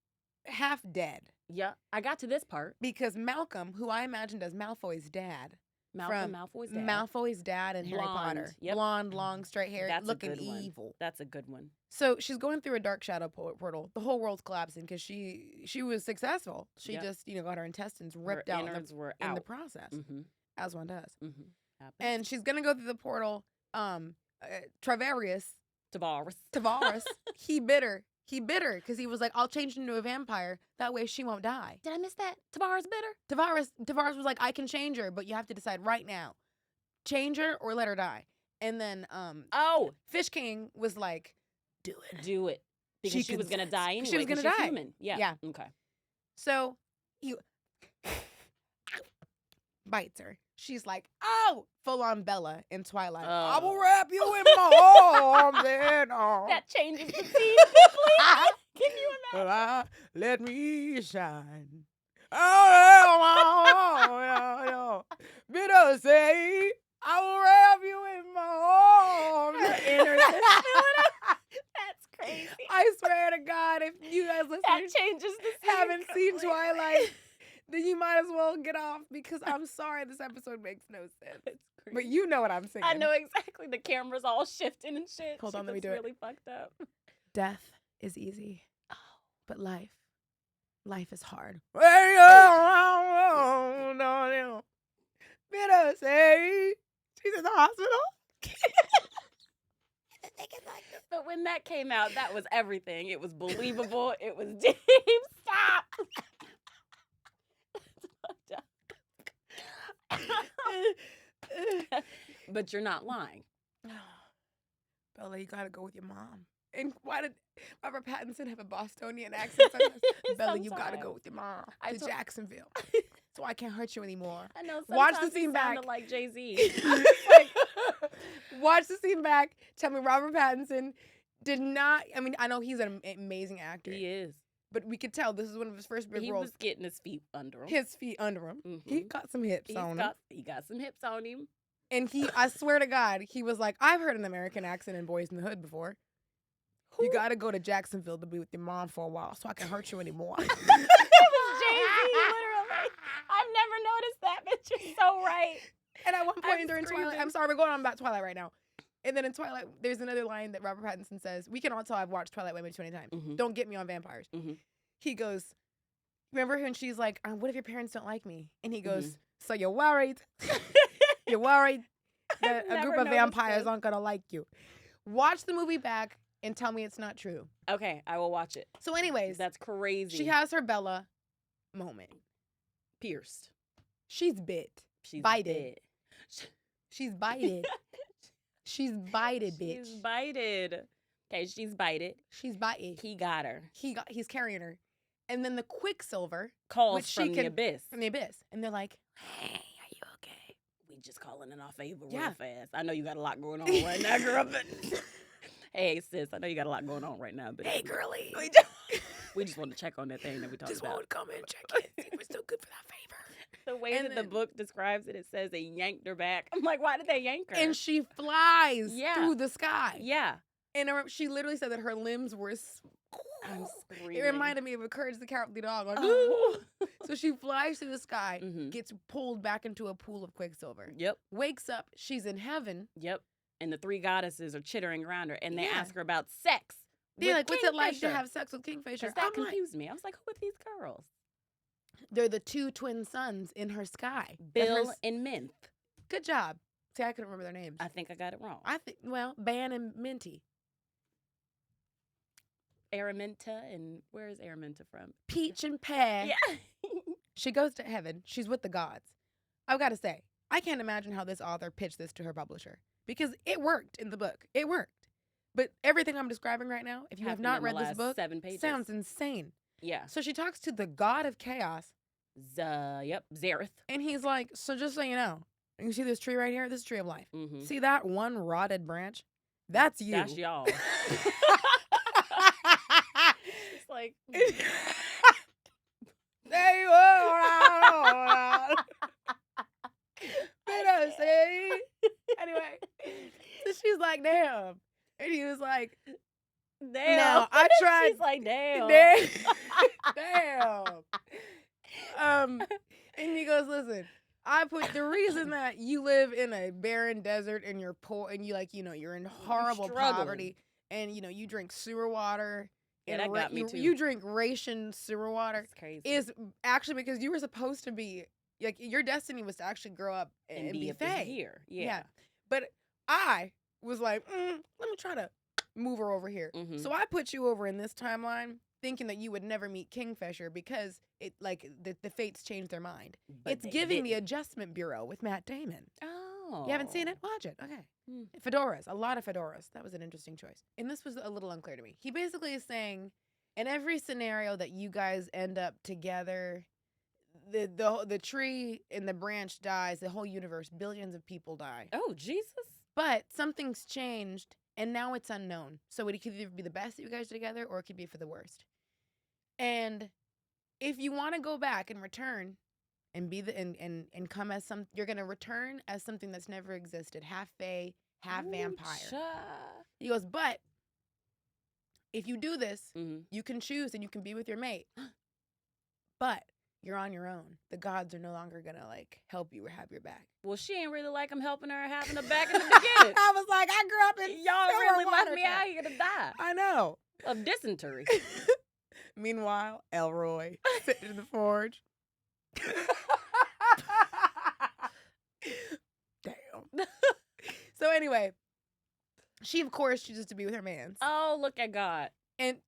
S1: half dead.
S2: Yeah, I got to this part.
S1: Because Malcolm, who I imagined as Malfoy's dad. Malfoy's dad in Harry Potter.
S2: Yep.
S1: Blonde, long, straight hair,
S2: That's
S1: looking
S2: a good one.
S1: evil.
S2: That's a good one.
S1: So she's going through a dark shadow portal. The whole world's collapsing because she was successful. She just, got her intestines ripped out in the process, as one does.
S2: Mm-hmm.
S1: And she's going to go through the portal. Tavares, he bit her because he was like, I'll change into a vampire. That way she won't die.
S2: Did I miss that? Tavares bit her?
S1: Tavares was like, I can change her, but you have to decide right now. Change her or let her die. And then Fish King was like, do it.
S2: Because she was going to die anyway.
S1: She was going to die.
S2: Human. Yeah. Okay.
S1: So he bites her. She's like, oh, full on Bella in Twilight. I will wrap you in my arms and arms.
S2: That changes the scene completely. Can you imagine?
S1: Let me shine. Oh, Bitter say, I will wrap you in my arms.
S2: That's crazy.
S1: I swear to God, if you guys haven't seen Twilight, then you might as well get off, because I'm sorry this episode makes no sense. But you know what I'm saying.
S2: I know exactly. The camera's all shifting and shit.
S1: Hold on, let me do it.
S2: Really fucked up.
S1: Death is easy, but life is hard. Bitter say she's in the hospital.
S2: But when that came out, that was everything. It was believable. It was deep. Stop. But you're not lying.
S1: Bella, you gotta go with your mom. And why did Robert Pattinson have a Bostonian accent? Bella, you gotta go with your mom to Jacksonville. So I can't hurt you anymore.
S2: I know.
S1: Watch the scene back.
S2: Sounded like Jay-Z.
S1: Watch the scene back. Tell me Robert Pattinson did not. I mean, I know he's an amazing actor.
S2: He is.
S1: But we could tell this is one of his first big roles.
S2: He was getting his feet under him.
S1: Mm-hmm. He got some hips on him.
S2: He got some hips on him.
S1: And I swear to God, he was like, I've heard an American accent in Boys in the Hood before. You gotta go to Jacksonville to be with your mom for a while so I can hurt you anymore.
S2: It was Jay-Z, literally. I've never noticed that, but you're so right.
S1: And at one point during Twilight, I'm sorry, we're going on about Twilight right now. And then in Twilight, there's another line that Robert Pattinson says. We can all tell I've watched Twilight way too many times. Mm-hmm. Don't get me on vampires. Mm-hmm. He goes, remember when she's like, what if your parents don't like me? And he goes, so you're worried? You're worried that a group of vampires aren't going to like you. Watch the movie back and tell me it's not true.
S2: Okay, I will watch it.
S1: So anyways.
S2: That's crazy.
S1: She has her Bella moment.
S2: Pierced.
S1: She's bit.
S2: She's
S1: bited. She's bited. She's bited, bitch.
S2: She's bited. Okay, she's bited.
S1: She's bited.
S2: He got her.
S1: He's carrying her. And then the Quicksilver
S2: calls from the abyss.
S1: From the abyss. And they're like, hey, are you okay?
S2: We just calling in our favor real fast. I know you got a lot going on right now, girl. But hey, sis, I know you got a lot going on right now. But
S1: hey, girlie.
S2: We just want to check on that thing that we talked about.
S1: Just want to come and check in. See if we're still good for that favor.
S2: The way that the book describes it, it says they yanked her back. I'm like, why did they yank her?
S1: And she flies through the sky.
S2: Yeah.
S1: And she literally said that her limbs were
S2: I'm screaming.
S1: It reminded me of a Courage the Cowardly Dog. Like, so she flies through the sky, gets pulled back into a pool of Quicksilver.
S2: Yep.
S1: Wakes up. She's in heaven.
S2: Yep. And the 3 goddesses are chittering around her, and they ask her about sex.
S1: They're like, what's it like to have sex with Kingfisher?
S2: That confused me. I was like, who are these girls?
S1: They're the 2 twin sons in her sky.
S2: Bill and Mint.
S1: Good job. See, I couldn't remember their names.
S2: I think I got it wrong.
S1: Ban and Minty.
S2: Araminta, and where is Araminta from?
S1: Peach and Pear.
S2: Yeah.
S1: She goes to heaven. She's with the gods. I've got to say, I can't imagine how this author pitched this to her publisher because it worked in the book. It worked. But everything I'm describing right now, if you have not read this book,
S2: 7 pages.
S1: Sounds insane.
S2: Yeah.
S1: So she talks to the god of chaos.
S2: Zareth.
S1: And he's like, so just so you know, you see this tree right here? This is tree of life.
S2: Mm-hmm.
S1: See that one rotted branch? That's you.
S2: That's y'all. It's like...
S1: There you are. Anyway, so she's like, damn. And he was like,
S2: damn.
S1: No, I tried.
S2: She's like, damn.
S1: Damn. And he goes, listen, I put the reason that you live in a barren desert and you're poor and you you're in horrible poverty and you drink sewer water.
S2: Yeah, that got me too.
S1: You drink ration sewer water.
S2: That's crazy.
S1: Is actually because you were supposed to be like your destiny was to actually grow up and be fae.
S2: Here. Yeah.
S1: But I was like, let me try to move her over here.
S2: Mm-hmm.
S1: So I put you over in this timeline, thinking that you would never meet Kingfisher because it the fates changed their mind.
S2: But
S1: it's giving the Adjustment Bureau with Matt Damon.
S2: Oh.
S1: You haven't seen it? Watch it. Okay. Fedoras. A lot of fedoras. That was an interesting choice. And this was a little unclear to me. He basically is saying, in every scenario that you guys end up together, the tree and the branch dies, the whole universe, billions of people die.
S2: Oh, Jesus.
S1: But something's changed, and now it's unknown. So it could either be the best that you guys are together, or it could be for the worst. And if you want to go back and return and be and come as you're gonna return as something that's never existed, half fae, half vampire. He goes, but if you do this, you can choose and you can be with your mate. But you're on your own. The gods are no longer gonna help you or have your back.
S2: Well, she ain't really like I'm helping her having her back in the beginning.
S1: I was like, I grew up in
S2: y'all really left me out here to die.
S1: I know.
S2: Of dysentery.
S1: Meanwhile, Elroy sitting in the forge. Damn. So anyway, she of course chooses to be with her mans.
S2: Oh, look at God.
S1: And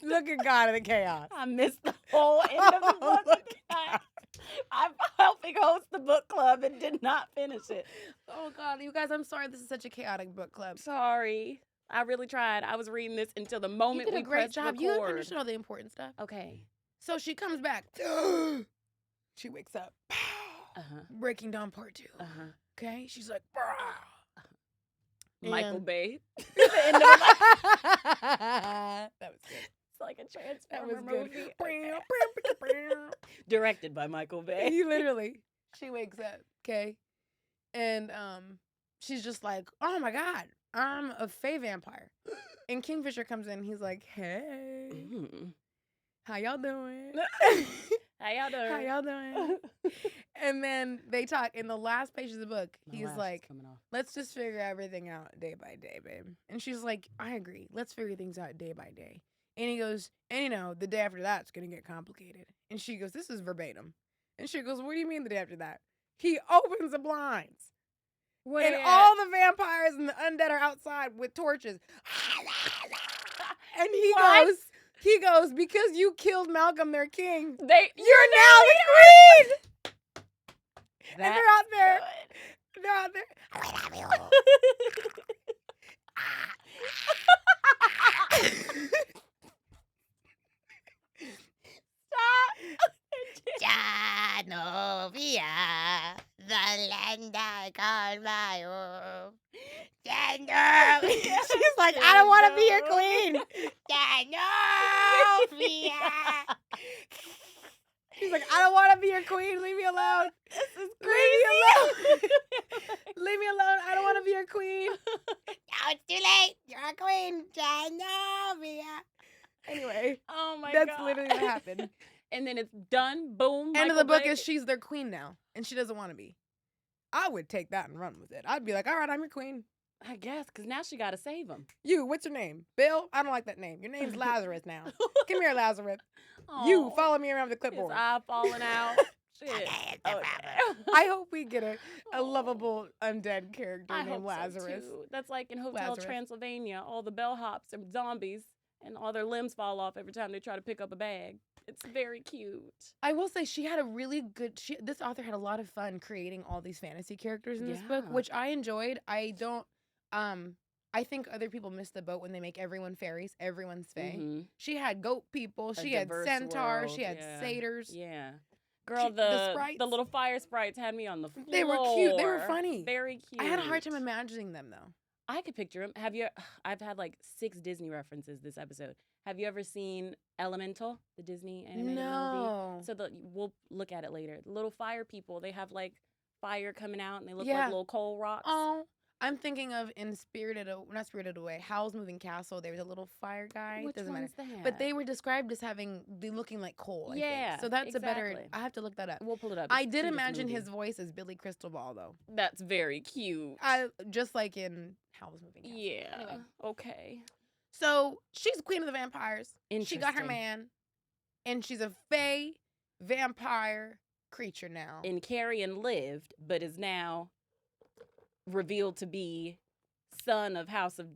S1: look at God in the chaos.
S2: I missed the whole end of the book. I'm helping host the book club and did not finish it.
S1: Oh God, you guys, I'm sorry this is such a chaotic book club.
S2: Sorry. I really tried. I was reading this until the moment
S1: you did a great job.
S2: Record.
S1: You understood all the important stuff.
S2: Okay.
S1: So she comes back. She wakes up. Breaking Dawn Part 2. Okay? She's like,
S2: Michael Bay.
S1: That was good.
S2: It's like a Transformer movie.
S1: Good.
S2: Directed by Michael Bay.
S1: He literally, she wakes up, okay? And she's just like, oh my God, I'm a fae vampire. And Kingfisher comes in, he's like, hey, how y'all doing? How y'all doing? And then they talk. In the last page of the book, he's like, let's just figure everything out day by day, babe. And she's like, I agree. Let's figure things out day by day. And he goes, and the day after that, it's going to get complicated. And she goes, this is verbatim. And she goes, what do you mean the day after that? He opens the blinds. And all the vampires and the undead are outside with torches. And he goes, because you killed Malcolm, their king, you're now the queen! And they're out there. Good. They're out there.
S3: Genovia, the land I call my home. Genovia.
S1: She's like, I don't want to be your queen.
S3: Genovia.
S1: She's like, I don't want to be your queen. Leave me alone.
S2: This is
S1: crazy. Leave me alone. Leave me alone. I don't want to be your queen.
S3: Now it's too late. You're a queen. Genovia.
S1: That's literally what happened.
S2: And then it's done. Boom.
S1: End of the book
S2: Blake.
S1: is she's their queen now, and she doesn't want to be. I would take that and run with it. I'd be like, all right, I'm your queen.
S2: I guess, because now she got to save him.
S1: You, what's your name? Bill? I don't like that name. Your name's Lazarus now. Come here, Lazarus. You, follow me around the clipboard.
S2: His eye falling out. Shit.
S1: I hope we get a lovable undead character
S2: I
S1: named
S2: hope
S1: Lazarus.
S2: So too. That's like in Hotel
S1: Lazarus.
S2: Transylvania. All the bellhops are zombies, and all their limbs fall off every time they try to pick up a bag. It's very cute.
S1: I will say she had a really good. This author had a lot of fun creating all these fantasy characters in this book,
S2: Yeah.
S1: which I enjoyed. I don't. I think other people miss the boat when they make everyone fairies. Everyone's fae.
S2: Mhm.
S1: She had goat people.
S2: A
S1: She had
S2: diverse
S1: centaurs.
S2: world,
S1: She had
S2: yeah.
S1: satyrs.
S2: Yeah. Girl,
S1: The
S2: the
S1: sprites.
S2: little fire sprites had me on the floor.
S1: They were cute. They were funny.
S2: Very cute.
S1: I had a hard time imagining them though.
S2: I could picture them. I've had like 6 Disney references this episode. Have you ever seen Elemental, the Disney animated movie?
S1: No.
S2: So we'll look at it later. The little fire people, they have like fire coming out and they look
S1: Yeah.
S2: like little coal rocks.
S1: Oh, I'm thinking of in not Spirited Away, Howl's Moving Castle. There was a little fire guy.
S2: Which
S1: Doesn't matter.
S2: one's that?
S1: But they were described as looking like coal. I think. So that's a better.
S2: exactly.
S1: I have to look that up.
S2: We'll pull it up.
S1: I
S2: It's
S1: did
S2: the cutest
S1: imagine
S2: movie.
S1: his voice as Billy Crystal Ball though.
S2: That's very cute.
S1: Just like in Howl's Moving Castle.
S2: Yeah.
S1: Anyway.
S2: Okay.
S1: So she's queen of the vampires. She got her
S2: Interesting.
S1: man, and she's a fae vampire creature now.
S2: And Kerrion lived, but is now revealed to be son of House of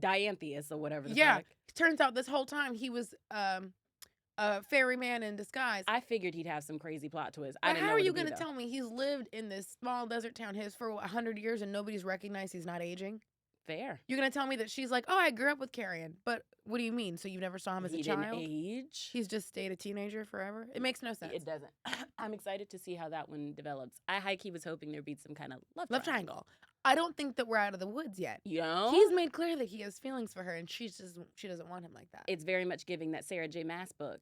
S2: Diantheus or whatever the fuck.
S1: Turns out this whole time he was a fairy man in disguise.
S2: I figured he'd have some crazy plot twist. I
S1: But
S2: didn't
S1: how
S2: know
S1: are
S2: what
S1: you
S2: to do,
S1: going to
S2: though.
S1: tell me he's lived in this small desert town for 100 years and nobody's recognized he's not aging?
S2: Fair.
S1: You're going to tell me that she's like, oh, I grew up with Kerrion. But what do you mean? So you never saw him as
S2: He
S1: a
S2: didn't
S1: child?
S2: age.
S1: He's just stayed a teenager forever? It makes no sense.
S2: It doesn't. I'm excited to see how that one develops. I high-key was hoping there'd be some kind of
S1: Love triangle. I don't think that we're out of the woods yet.
S2: You know?
S1: He's made clear that he has feelings for her, and she doesn't want him like that.
S2: It's very much giving that Sarah J. Maas book.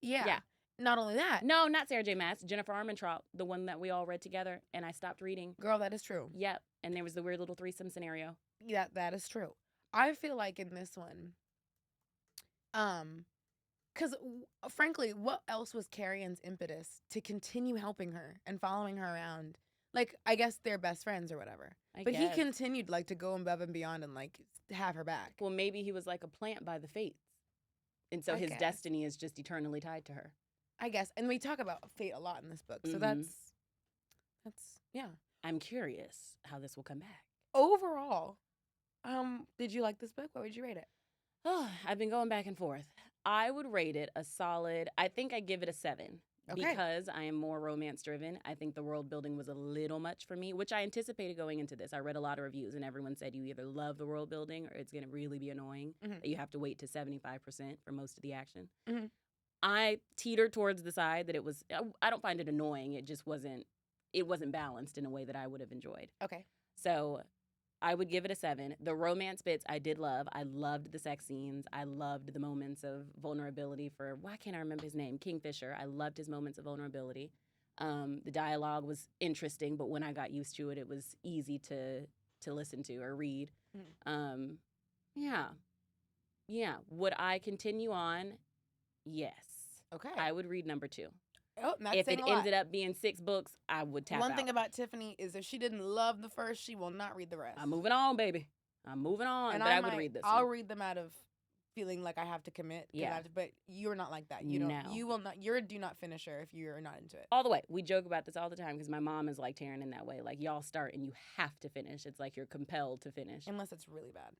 S1: Yeah. Not only that,
S2: No, not Sarah J. Maas. Jennifer Armentrout, the one that we all read together, and I stopped reading.
S1: girl, that is true.
S2: Yep. And there was the weird little threesome scenario.
S1: Yeah, that is true. I feel like in this one, because frankly, what else was Kerrion's impetus to continue helping her and following her around? Like, I guess they're best friends or whatever. But he continued like to go above and beyond and like have her back.
S2: Well, maybe he was like a plant by the fates. And so
S1: I
S2: his
S1: guess.
S2: destiny is just eternally tied to her.
S1: I guess, and we talk about fate a lot in this book, so
S2: Mhm.
S1: that's yeah.
S2: I'm curious how this will come back.
S1: Overall, did you like this book? What would you rate it?
S2: Oh, I've been going back and forth. I would rate it a solid, I think I'd give it a 7.
S1: Okay.
S2: Because I am more romance driven. I think the world building was a little much for me, which I anticipated going into this. I read a lot of reviews and everyone said you either love the world building or it's going to really be annoying.
S1: Mhm.
S2: That you have to wait to 75% for most of the action.
S1: Mhm.
S2: I teetered towards the side that it was, I don't find it annoying. It just wasn't balanced in a way that I would have enjoyed.
S1: Okay.
S2: So I would give it a 7. The romance bits I did love. I loved the sex scenes. I loved the moments of vulnerability for, why can't I remember his name? Kingfisher. I loved his moments of vulnerability. The dialogue was interesting, but when I got used to it, it was easy to listen to or read. Yeah. Would I continue on? Yes.
S1: Okay.
S2: I would read number 2.
S1: Oh, not
S2: If
S1: saying
S2: it
S1: a lot.
S2: ended up being 6 books, I would tap
S1: One
S2: out.
S1: thing about Tiffany is if she didn't love the first, she will not read the rest.
S2: I'm moving on, baby. I'm moving on,
S1: and
S2: but I would read this
S1: I'll
S2: one.
S1: read them out of feeling like I have to commit. 'Cause
S2: Yeah.
S1: but you're not like that. You don't.
S2: No.
S1: You will not. You're a do not finisher if you're not into it.
S2: All the way. We joke about this all the time because my mom is like Taryn in that way. Like, y'all start and you have to finish. It's like you're compelled to finish.
S1: Unless it's really bad.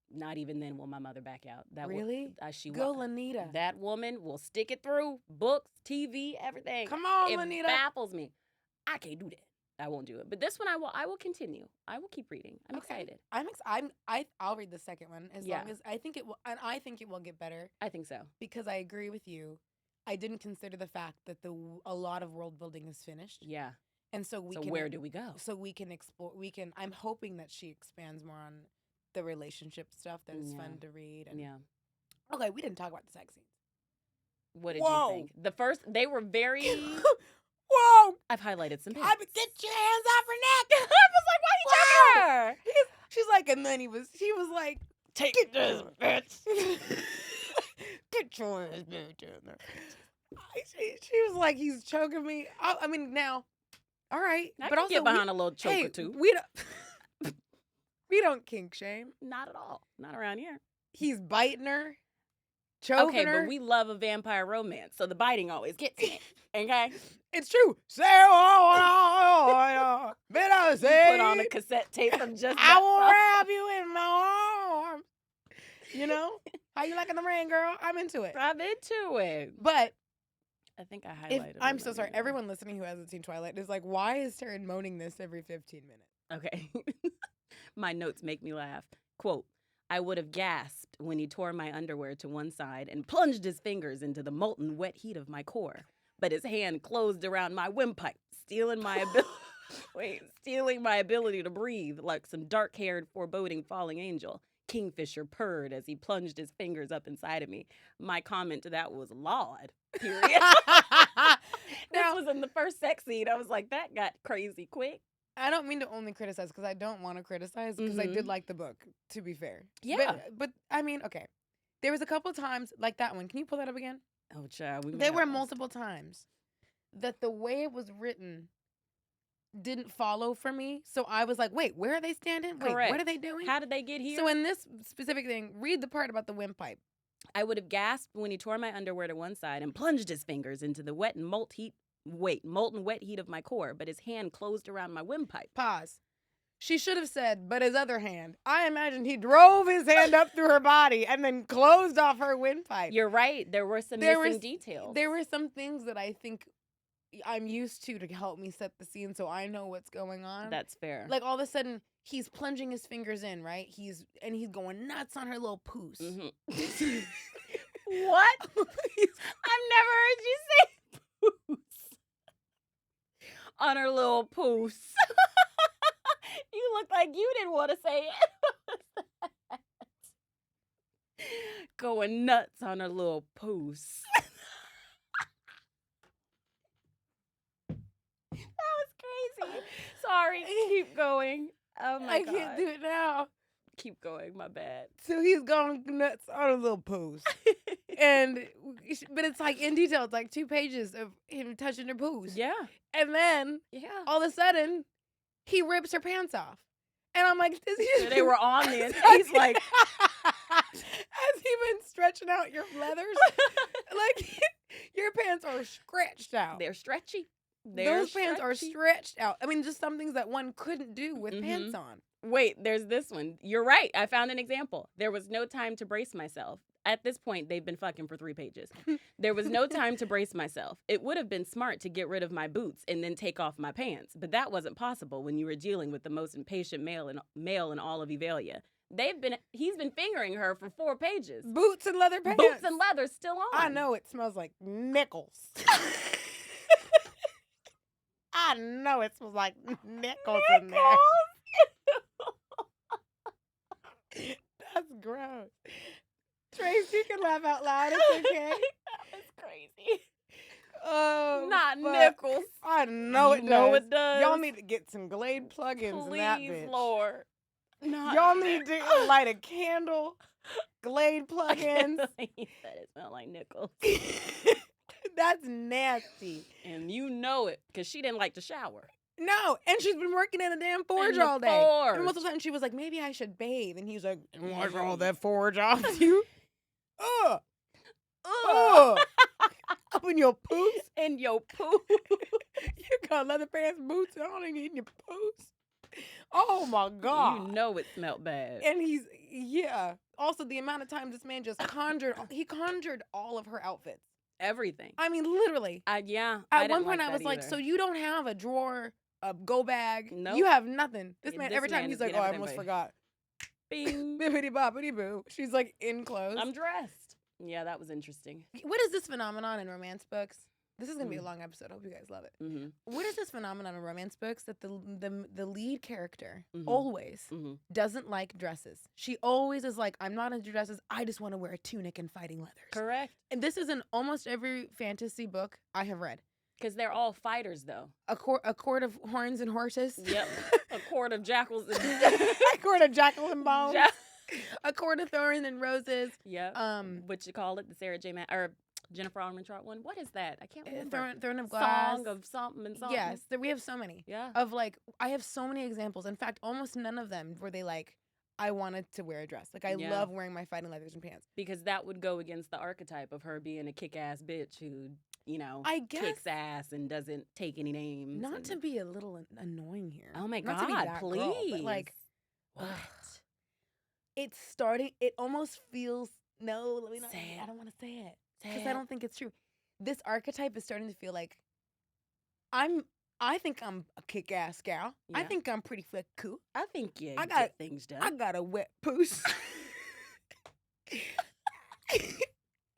S2: Not even then will my mother back out.
S1: Really?
S2: She
S1: Go,
S2: will.
S1: Lanita.
S2: That woman will stick it through. Books, TV, everything.
S1: Come on,
S2: It
S1: Lanita.
S2: baffles me. I can't do that. I won't do it. But this one I will continue. I will keep reading. I'm excited.
S1: I'll read the second one as long as I think it will, and I think it will get better
S2: I think so.
S1: because I agree with you. I didn't consider the fact that a lot of world building is finished,
S2: Yeah.
S1: and so we
S2: So
S1: can.
S2: where do we go?
S1: So we can explore. I'm hoping that she expands more on the relationship stuff that is fun to read. And
S2: Yeah.
S1: Okay, we didn't talk about the sex scenes.
S2: What did
S1: Whoa.
S2: you think? The first, they were very.
S1: Whoa!
S2: I've highlighted some bits.
S1: Get your hands off her neck!
S2: I was like, why you touching her?
S1: She's like, and then he was like, take this, bitch. control this bitch in there. She was like, he's choking me. I mean, now, all right.
S2: I
S1: but
S2: can
S1: also,
S2: get behind a little choke
S1: hey,
S2: or two.
S1: We don't kink shame.
S2: Not at all. Not around here.
S1: He's biting her, choking
S2: Okay,
S1: her.
S2: but we love a vampire romance, so the biting always gets me. Okay?
S1: It's true. Say oh, better say.
S2: Put on a cassette tape of just
S1: I
S2: that
S1: will
S2: song.
S1: wrap you in my arms. You know? How you liking the rain, girl? I'm into it.
S2: I'm into it.
S1: But
S2: I think I highlighted
S1: I'm so sorry.
S2: another.
S1: Everyone listening who hasn't seen Twilight is like, why is Taryn moaning this every 15 minutes?
S2: Okay. My notes make me laugh. Quote, I would have gasped when he tore my underwear to one side and plunged his fingers into the molten wet heat of my core. But his hand closed around my windpipe, stealing my ability to breathe like some dark-haired, foreboding falling angel. Kingfisher purred as he plunged his fingers up inside of me. My comment to that was Lord, period. This was in the first sex scene. I was like, that got crazy quick.
S1: I don't mean to only criticize because I don't want to criticize because I did like the book, to be fair.
S2: Yeah.
S1: But I mean, okay. There was a couple times, like that one. Can you pull that up again?
S2: Oh, child.
S1: There were multiple times that the way it was written didn't follow for me. So I was like, wait, where are they standing? Wait,
S2: Correct.
S1: what are they doing?
S2: How did they get here?
S1: So in this specific thing, read the part about the windpipe.
S2: I would have gasped when he tore my underwear to one side and plunged his fingers into the molten wet heat of my core, but his hand closed around my windpipe.
S1: Pause. She should have said, but his other hand. I imagine he drove his hand up through her body and then closed off her windpipe.
S2: You're right. There were some missing details.
S1: There were some things that I think I'm used to help me set the scene so I know what's going on.
S2: That's fair.
S1: Like all of a sudden, he's plunging his fingers in, right? He's going nuts on her little poos.
S2: Mm-hmm. What? I've never heard you say poos. On her little poos. You look like you didn't want to say it. Going nuts on her little poos. That was crazy. Sorry. Keep going. Oh my God.
S1: I can't do it now.
S2: Keep going. My bad.
S1: So he's going nuts on her little poos. But it's like in detail, it's like 2 pages of him touching her poos.
S2: Yeah.
S1: And then all of a sudden, he rips her pants off. And I'm like,
S2: they were on me. And he's like,
S1: has he been stretching out your leathers? Like, your pants are stretched out.
S2: They're stretchy.
S1: Those pants are stretched out. I mean, just some things that one couldn't do with pants on.
S2: Wait, there's this one. You're right. I found an example. There was no time to brace myself. At this point, they've been fucking for 3 pages. There was no time to brace myself. It would have been smart to get rid of my boots and then take off my pants, but that wasn't possible when you were dealing with the most impatient male in all of Evalia. He's been fingering her for 4 pages.
S1: Boots and leather pants.
S2: Boots and leather still on.
S1: I know it smells like nickels. I know it smells like nickels in there. That's gross. Trace, you can laugh out loud. It's okay.
S2: That was crazy.
S1: Oh,
S2: not
S1: fuck.
S2: nickels.
S1: I know it does.
S2: Know it does.
S1: Y'all need to get some Glade plugins in that bitch.
S2: Please, Lord.
S1: Y'all need to light a candle. Glade plugins.
S2: He said it smelled like nickels.
S1: That's nasty.
S2: And you know it, because she didn't like to shower.
S1: No, and she's been working in a damn forge all day. And most of the time she was like, maybe I should bathe. And he was like, wash all that forge off you. Ugh. Ugh. Up in your poos.
S2: In your poo.
S1: You got leather pants, boots on, and in your poos. Oh my God.
S2: You know it smelled bad.
S1: And also the amount of times this man just conjured all of her outfits.
S2: Everything.
S1: I mean, literally.
S2: At
S1: one point I was like, so you don't have a drawer, a go bag?
S2: Nope.
S1: You have nothing. This man,
S2: This
S1: every time
S2: man
S1: he's
S2: is
S1: like,
S2: getting
S1: I
S2: everything
S1: almost
S2: away.
S1: forgot.
S2: Bing.
S1: Bippity boppity boo. She's like in clothes.
S2: I'm dressed. Yeah, that was interesting.
S1: What is this phenomenon in romance books? This is going to be a long episode. I hope you guys love it.
S2: Mm-hmm.
S1: What is this phenomenon in romance books that the lead character always doesn't like dresses? She always is like, I'm not into dresses. I just want to wear a tunic and fighting leathers.
S2: Correct.
S1: And this is in almost every fantasy book I have read.
S2: Because they're all fighters, though.
S1: A court of horns and horses.
S2: Yep. A court of jackals.
S1: A court of jackal and bones. A Court of Thorns and Roses.
S2: Yep. What you call it? The Sarah J. or Jennifer Armentrout one. What is that? I can't remember.
S1: Throne of Glass.
S2: Song of something and something.
S1: Yes, we have so many.
S2: Yeah.
S1: Of like, I have so many examples. In fact, almost none of them were they like, I wanted to wear a dress. Like, I love wearing my fighting leathers and pants.
S2: Because that would go against the archetype of her being a kick-ass bitch who, you know,
S1: I guess,
S2: kicks ass and doesn't take any names.
S1: Not to be a little annoying here.
S2: Oh my
S1: not
S2: God, please.
S1: Girl, but like,
S2: what?
S1: It's starting, it almost feels, no, let me not,
S2: say it.
S1: I don't want to say it.
S2: Say
S1: Because
S2: it.
S1: I don't think it's true. This archetype is starting to feel like, I think I'm a kick-ass gal.
S2: Yeah.
S1: I think I'm pretty fucking cool.
S2: I think you
S1: I
S2: get
S1: got-
S2: things done.
S1: I got a wet poos.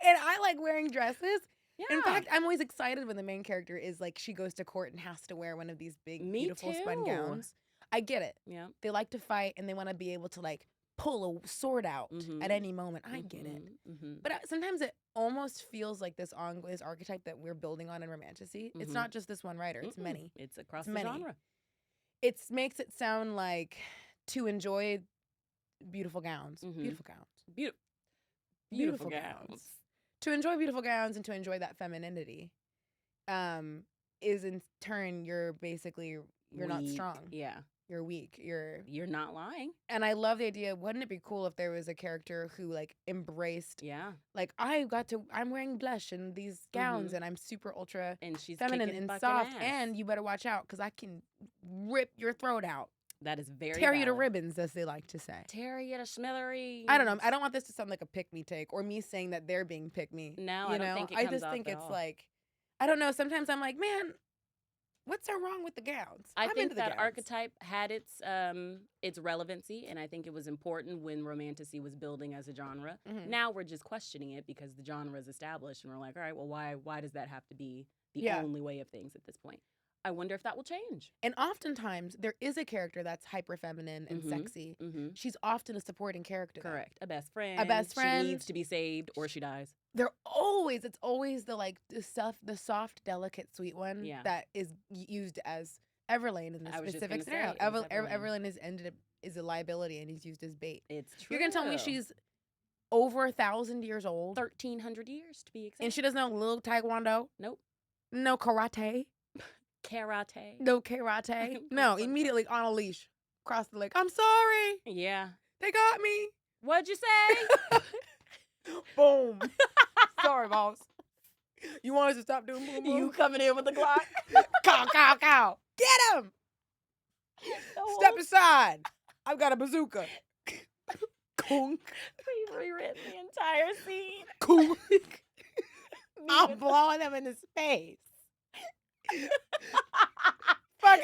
S1: And I like wearing dresses.
S2: yeah.
S1: In fact, I'm always excited when the main character is like, she goes to court and has to wear one of these big,
S2: Me
S1: beautiful spun
S2: too.
S1: gowns. I get it.
S2: yeah.
S1: They like to fight and they want to be able to like pull a sword out
S2: Mhm.
S1: at any moment. I get it.
S2: Mm-hmm.
S1: But sometimes it almost feels like this archetype that we're building on in romantasy. It's
S2: Mhm.
S1: not just this one writer. It's many.
S2: It's across
S1: It's
S2: the
S1: many.
S2: genre.
S1: It makes it sound like to enjoy beautiful gowns.
S2: Mhm.
S1: Beautiful gowns.
S2: Beautiful gowns.
S1: To enjoy beautiful gowns and to enjoy that femininity is in turn you're not
S2: Weak.
S1: strong.
S2: Yeah.
S1: You're weak.
S2: You're not lying.
S1: And I love the idea. Wouldn't it be cool if there was a character who like embraced
S2: Yeah.
S1: like I'm wearing blush and these gowns and I'm super ultra
S2: And she's
S1: feminine
S2: kicking
S1: and
S2: fucking
S1: soft
S2: ass.
S1: and you better watch out because I can rip your throat out.
S2: that is very
S1: Tear you to
S2: valid.
S1: ribbons, as they like to say.
S2: Tear you to smithereens.
S1: I don't know. I don't want this to sound like a pick-me take or me saying that they're being pick-me.
S2: No,
S1: you
S2: I don't
S1: know?
S2: think it
S1: I
S2: comes
S1: just
S2: off
S1: think
S2: at
S1: it's
S2: all.
S1: like, I don't know. Sometimes I'm like, man, what's so wrong with the gowns?
S2: I
S1: I'm
S2: think
S1: into the
S2: that
S1: gowns.
S2: archetype had its relevancy, and I think it was important when romantasy was building as a genre.
S1: Mhm.
S2: Now we're just questioning it because the genre is established, and we're like, all right, well, why does that have to be the
S1: Yeah.
S2: only way of things at this point? I wonder if that will change.
S1: And oftentimes, there is a character that's hyper feminine and
S2: Mhm.
S1: sexy.
S2: Mm-hmm.
S1: She's often a supporting character. though.
S2: Correct. A best friend.
S1: best friend.
S2: She needs to be saved, or she dies.
S1: It's always the like the soft, delicate, sweet one
S2: Yeah.
S1: that is used as Everlane in this
S2: I was just
S1: specific
S2: gonna say,
S1: scenario.
S2: it was Everlane.
S1: Everlane is a liability and he's used as bait.
S2: It's true.
S1: You're gonna tell me she's over 1,000 years old
S2: 1,300 years to be exact.
S1: and she doesn't know little taekwondo?
S2: Nope.
S1: No karate?
S2: Karate.
S1: No karate? No, immediately on a leash, across the lake. I'm sorry,
S2: Yeah.
S1: they got me.
S2: What'd you say?
S1: Boom. Sorry, boss. You want us to stop doing boom boom?
S2: You coming in with the Glock?
S1: Cow, cow, cow. Get him. Step aside. I've got a bazooka. Kunk.
S2: We've rewritten the entire scene.
S1: Kunk. I'm
S2: with-
S1: blowing them into space. Fuck,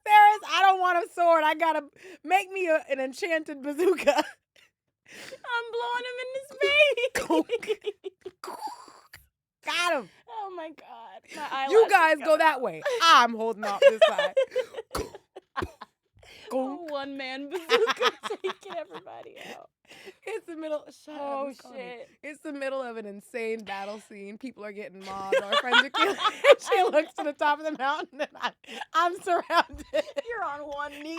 S1: Ferris, I don't want a sword. I gotta make me an enchanted bazooka.
S2: I'm blowing him into space.
S1: Got him.
S2: Oh my God. My
S1: You
S2: eyelashes
S1: guys go
S2: got-
S1: that way. I'm holding off this side.
S2: A one-man bazooka taking everybody out.
S1: It's the middle. Shut up,
S2: Oh
S1: it's funny.
S2: shit.
S1: It's the middle of an insane battle scene. People are getting mobbed. Our friends are killing. She looks to the top of the mountain, and I'm surrounded.
S2: You're on one knee.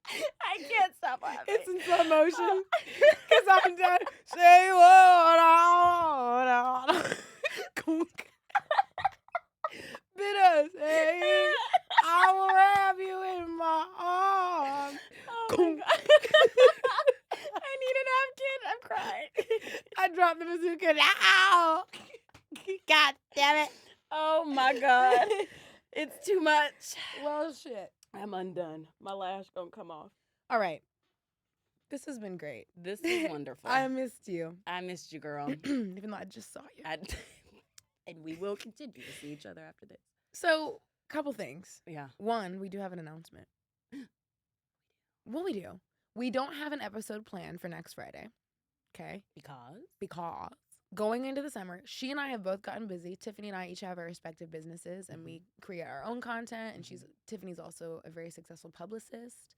S2: I can't stop laughing.
S1: It's in slow motion because I'm done. Say what I want. Bitter, say I will wrap you in my arms.
S2: Oh my God. I need a napkin. I'm crying.
S1: I dropped the bazooka. Ow! God damn it.
S2: Oh my God. It's too much.
S1: Well, shit.
S2: I'm undone. My lash gonna come off.
S1: All right. This has been great.
S2: This is wonderful.
S1: I missed you.
S2: I missed you, girl.
S1: Even though I just saw you.
S2: And we will continue to see each other after this.
S1: So, couple things.
S2: Yeah.
S1: One, we do have an announcement. Well, we do. We don't have an episode planned for next Friday. Okay? Because going into the summer, she and I have both gotten busy. Tiffany and I each have our respective businesses, and we create our own content. And Tiffany's also a very successful publicist.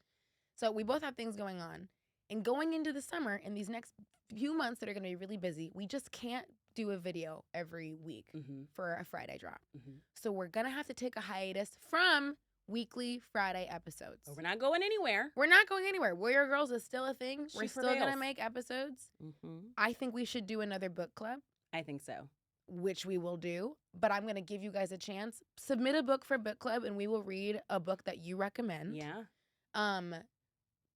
S1: So we both have things going on. And going into the summer, in these next few months that are going to be really busy, we just can't do a video every week for a Friday drop. So we're going to have to take a hiatus from weekly Friday episodes.
S2: But we're not going anywhere.
S1: We're not going anywhere. Warrior Girls is still a thing. We're
S2: She
S1: still going to
S2: prevails.
S1: make episodes.
S2: Mm-hmm.
S1: I think we should do another book club,
S2: I think so.
S1: which we will do. But I'm going to give you guys a chance. Submit a book for book club, and we will read a book that you recommend.
S2: Yeah.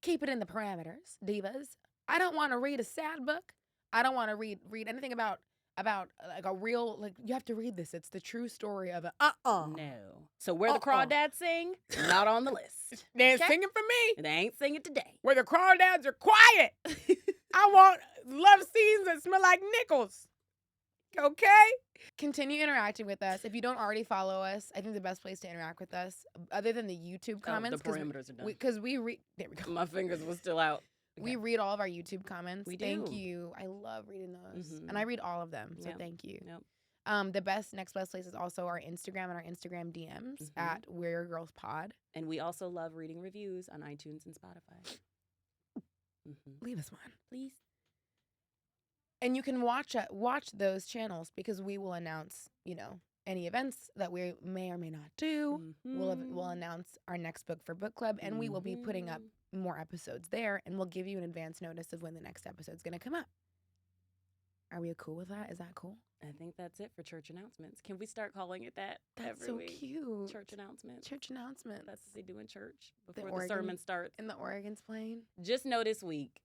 S1: Keep it in the parameters, divas. I don't want to read a sad book. I don't want to read anything about like a real, like, you have to read this. It's the true story of a
S2: No. So where the crawdads sing, not on the list.
S1: They ain't singing for me.
S2: They ain't singing today.
S1: Where the crawdads are quiet. I want love scenes that smell like nickels. Okay? Continue interacting with us. If you don't already follow us, I think the best place to interact with us, other than the YouTube comments,
S2: the parameters are done.
S1: Because we read. There we go.
S2: My fingers were still out.
S1: We read all of our YouTube comments.
S2: We do.
S1: Thank you. I love reading those, and I read all of them. So thank you.
S2: Yep.
S1: The next best place is also our Instagram and our Instagram DMs at Warrior Girls Pod.
S2: And we also love reading reviews on iTunes and Spotify.
S1: Leave us one,
S2: Please.
S1: and you can watch those channels because we will announce, any events that we may or may not do. We'll announce our next book for book club, and we will be putting up more episodes there, and we'll give you an advance notice of when the next episode's going to come up. Are we cool with that? Is that cool?
S2: I think that's it for church announcements. Can we start calling it that
S1: That's
S2: every
S1: so
S2: week?
S1: cute.
S2: Church announcements.
S1: Church announcements.
S2: That's what they do in church before the sermon starts.
S1: And the organ's playing.
S2: Just know this week,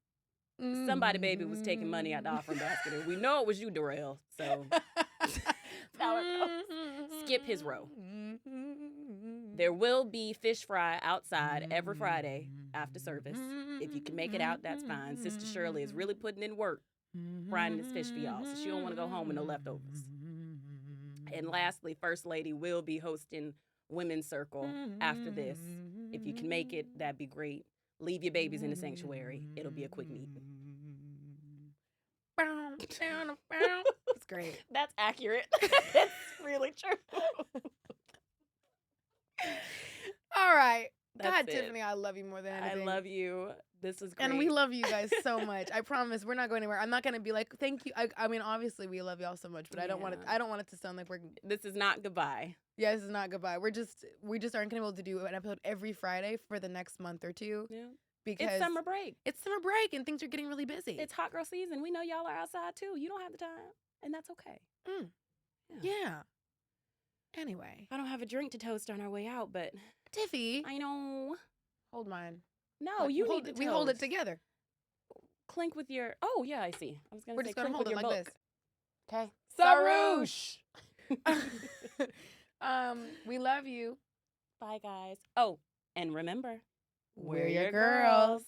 S2: somebody baby was taking money out the offering basket, and we know it was you, Darrell. So skip his row. There will be fish fry outside every Friday after service. If you can make it out, that's fine. Sister Shirley is really putting in work frying this fish for y'all, so she don't want to go home with no leftovers. And lastly, First Lady will be hosting Women's Circle after this. If you can make it, that'd be great. Leave your babies in the sanctuary. It'll be a quick meeting.
S1: That's great.
S2: That's accurate. That's really true.
S1: All right.
S2: That's
S1: God,
S2: it.
S1: Tiffany, I love you more than anything.
S2: I love you. This is great.
S1: And we love you guys so much. I promise we're not going anywhere. I'm not going to be like, thank you. I mean, obviously we love y'all so much, but I don't want it to sound like we're.
S2: This is not goodbye.
S1: Yeah, this is not goodbye. We just aren't going to be able to do an episode every Friday for the next month or two.
S2: Yeah.
S1: Because
S2: it's summer break.
S1: It's summer break and things are getting really busy.
S2: It's hot girl season. We know y'all are outside too. You don't have the time, and that's okay.
S1: Yeah. Anyway,
S2: I don't have a drink to toast on our way out, but
S1: Tiffy,
S2: I know.
S1: hold mine.
S2: No, you need to toast.
S1: We hold it together.
S2: Clink with your. Oh yeah, I see. I was gonna
S1: We're
S2: say
S1: just gonna
S2: clink
S1: hold
S2: with
S1: it
S2: your
S1: like
S2: book.
S1: this. Okay.
S2: Sarouche.
S1: We love you.
S2: Bye guys. Oh, and remember,
S1: We're your girls.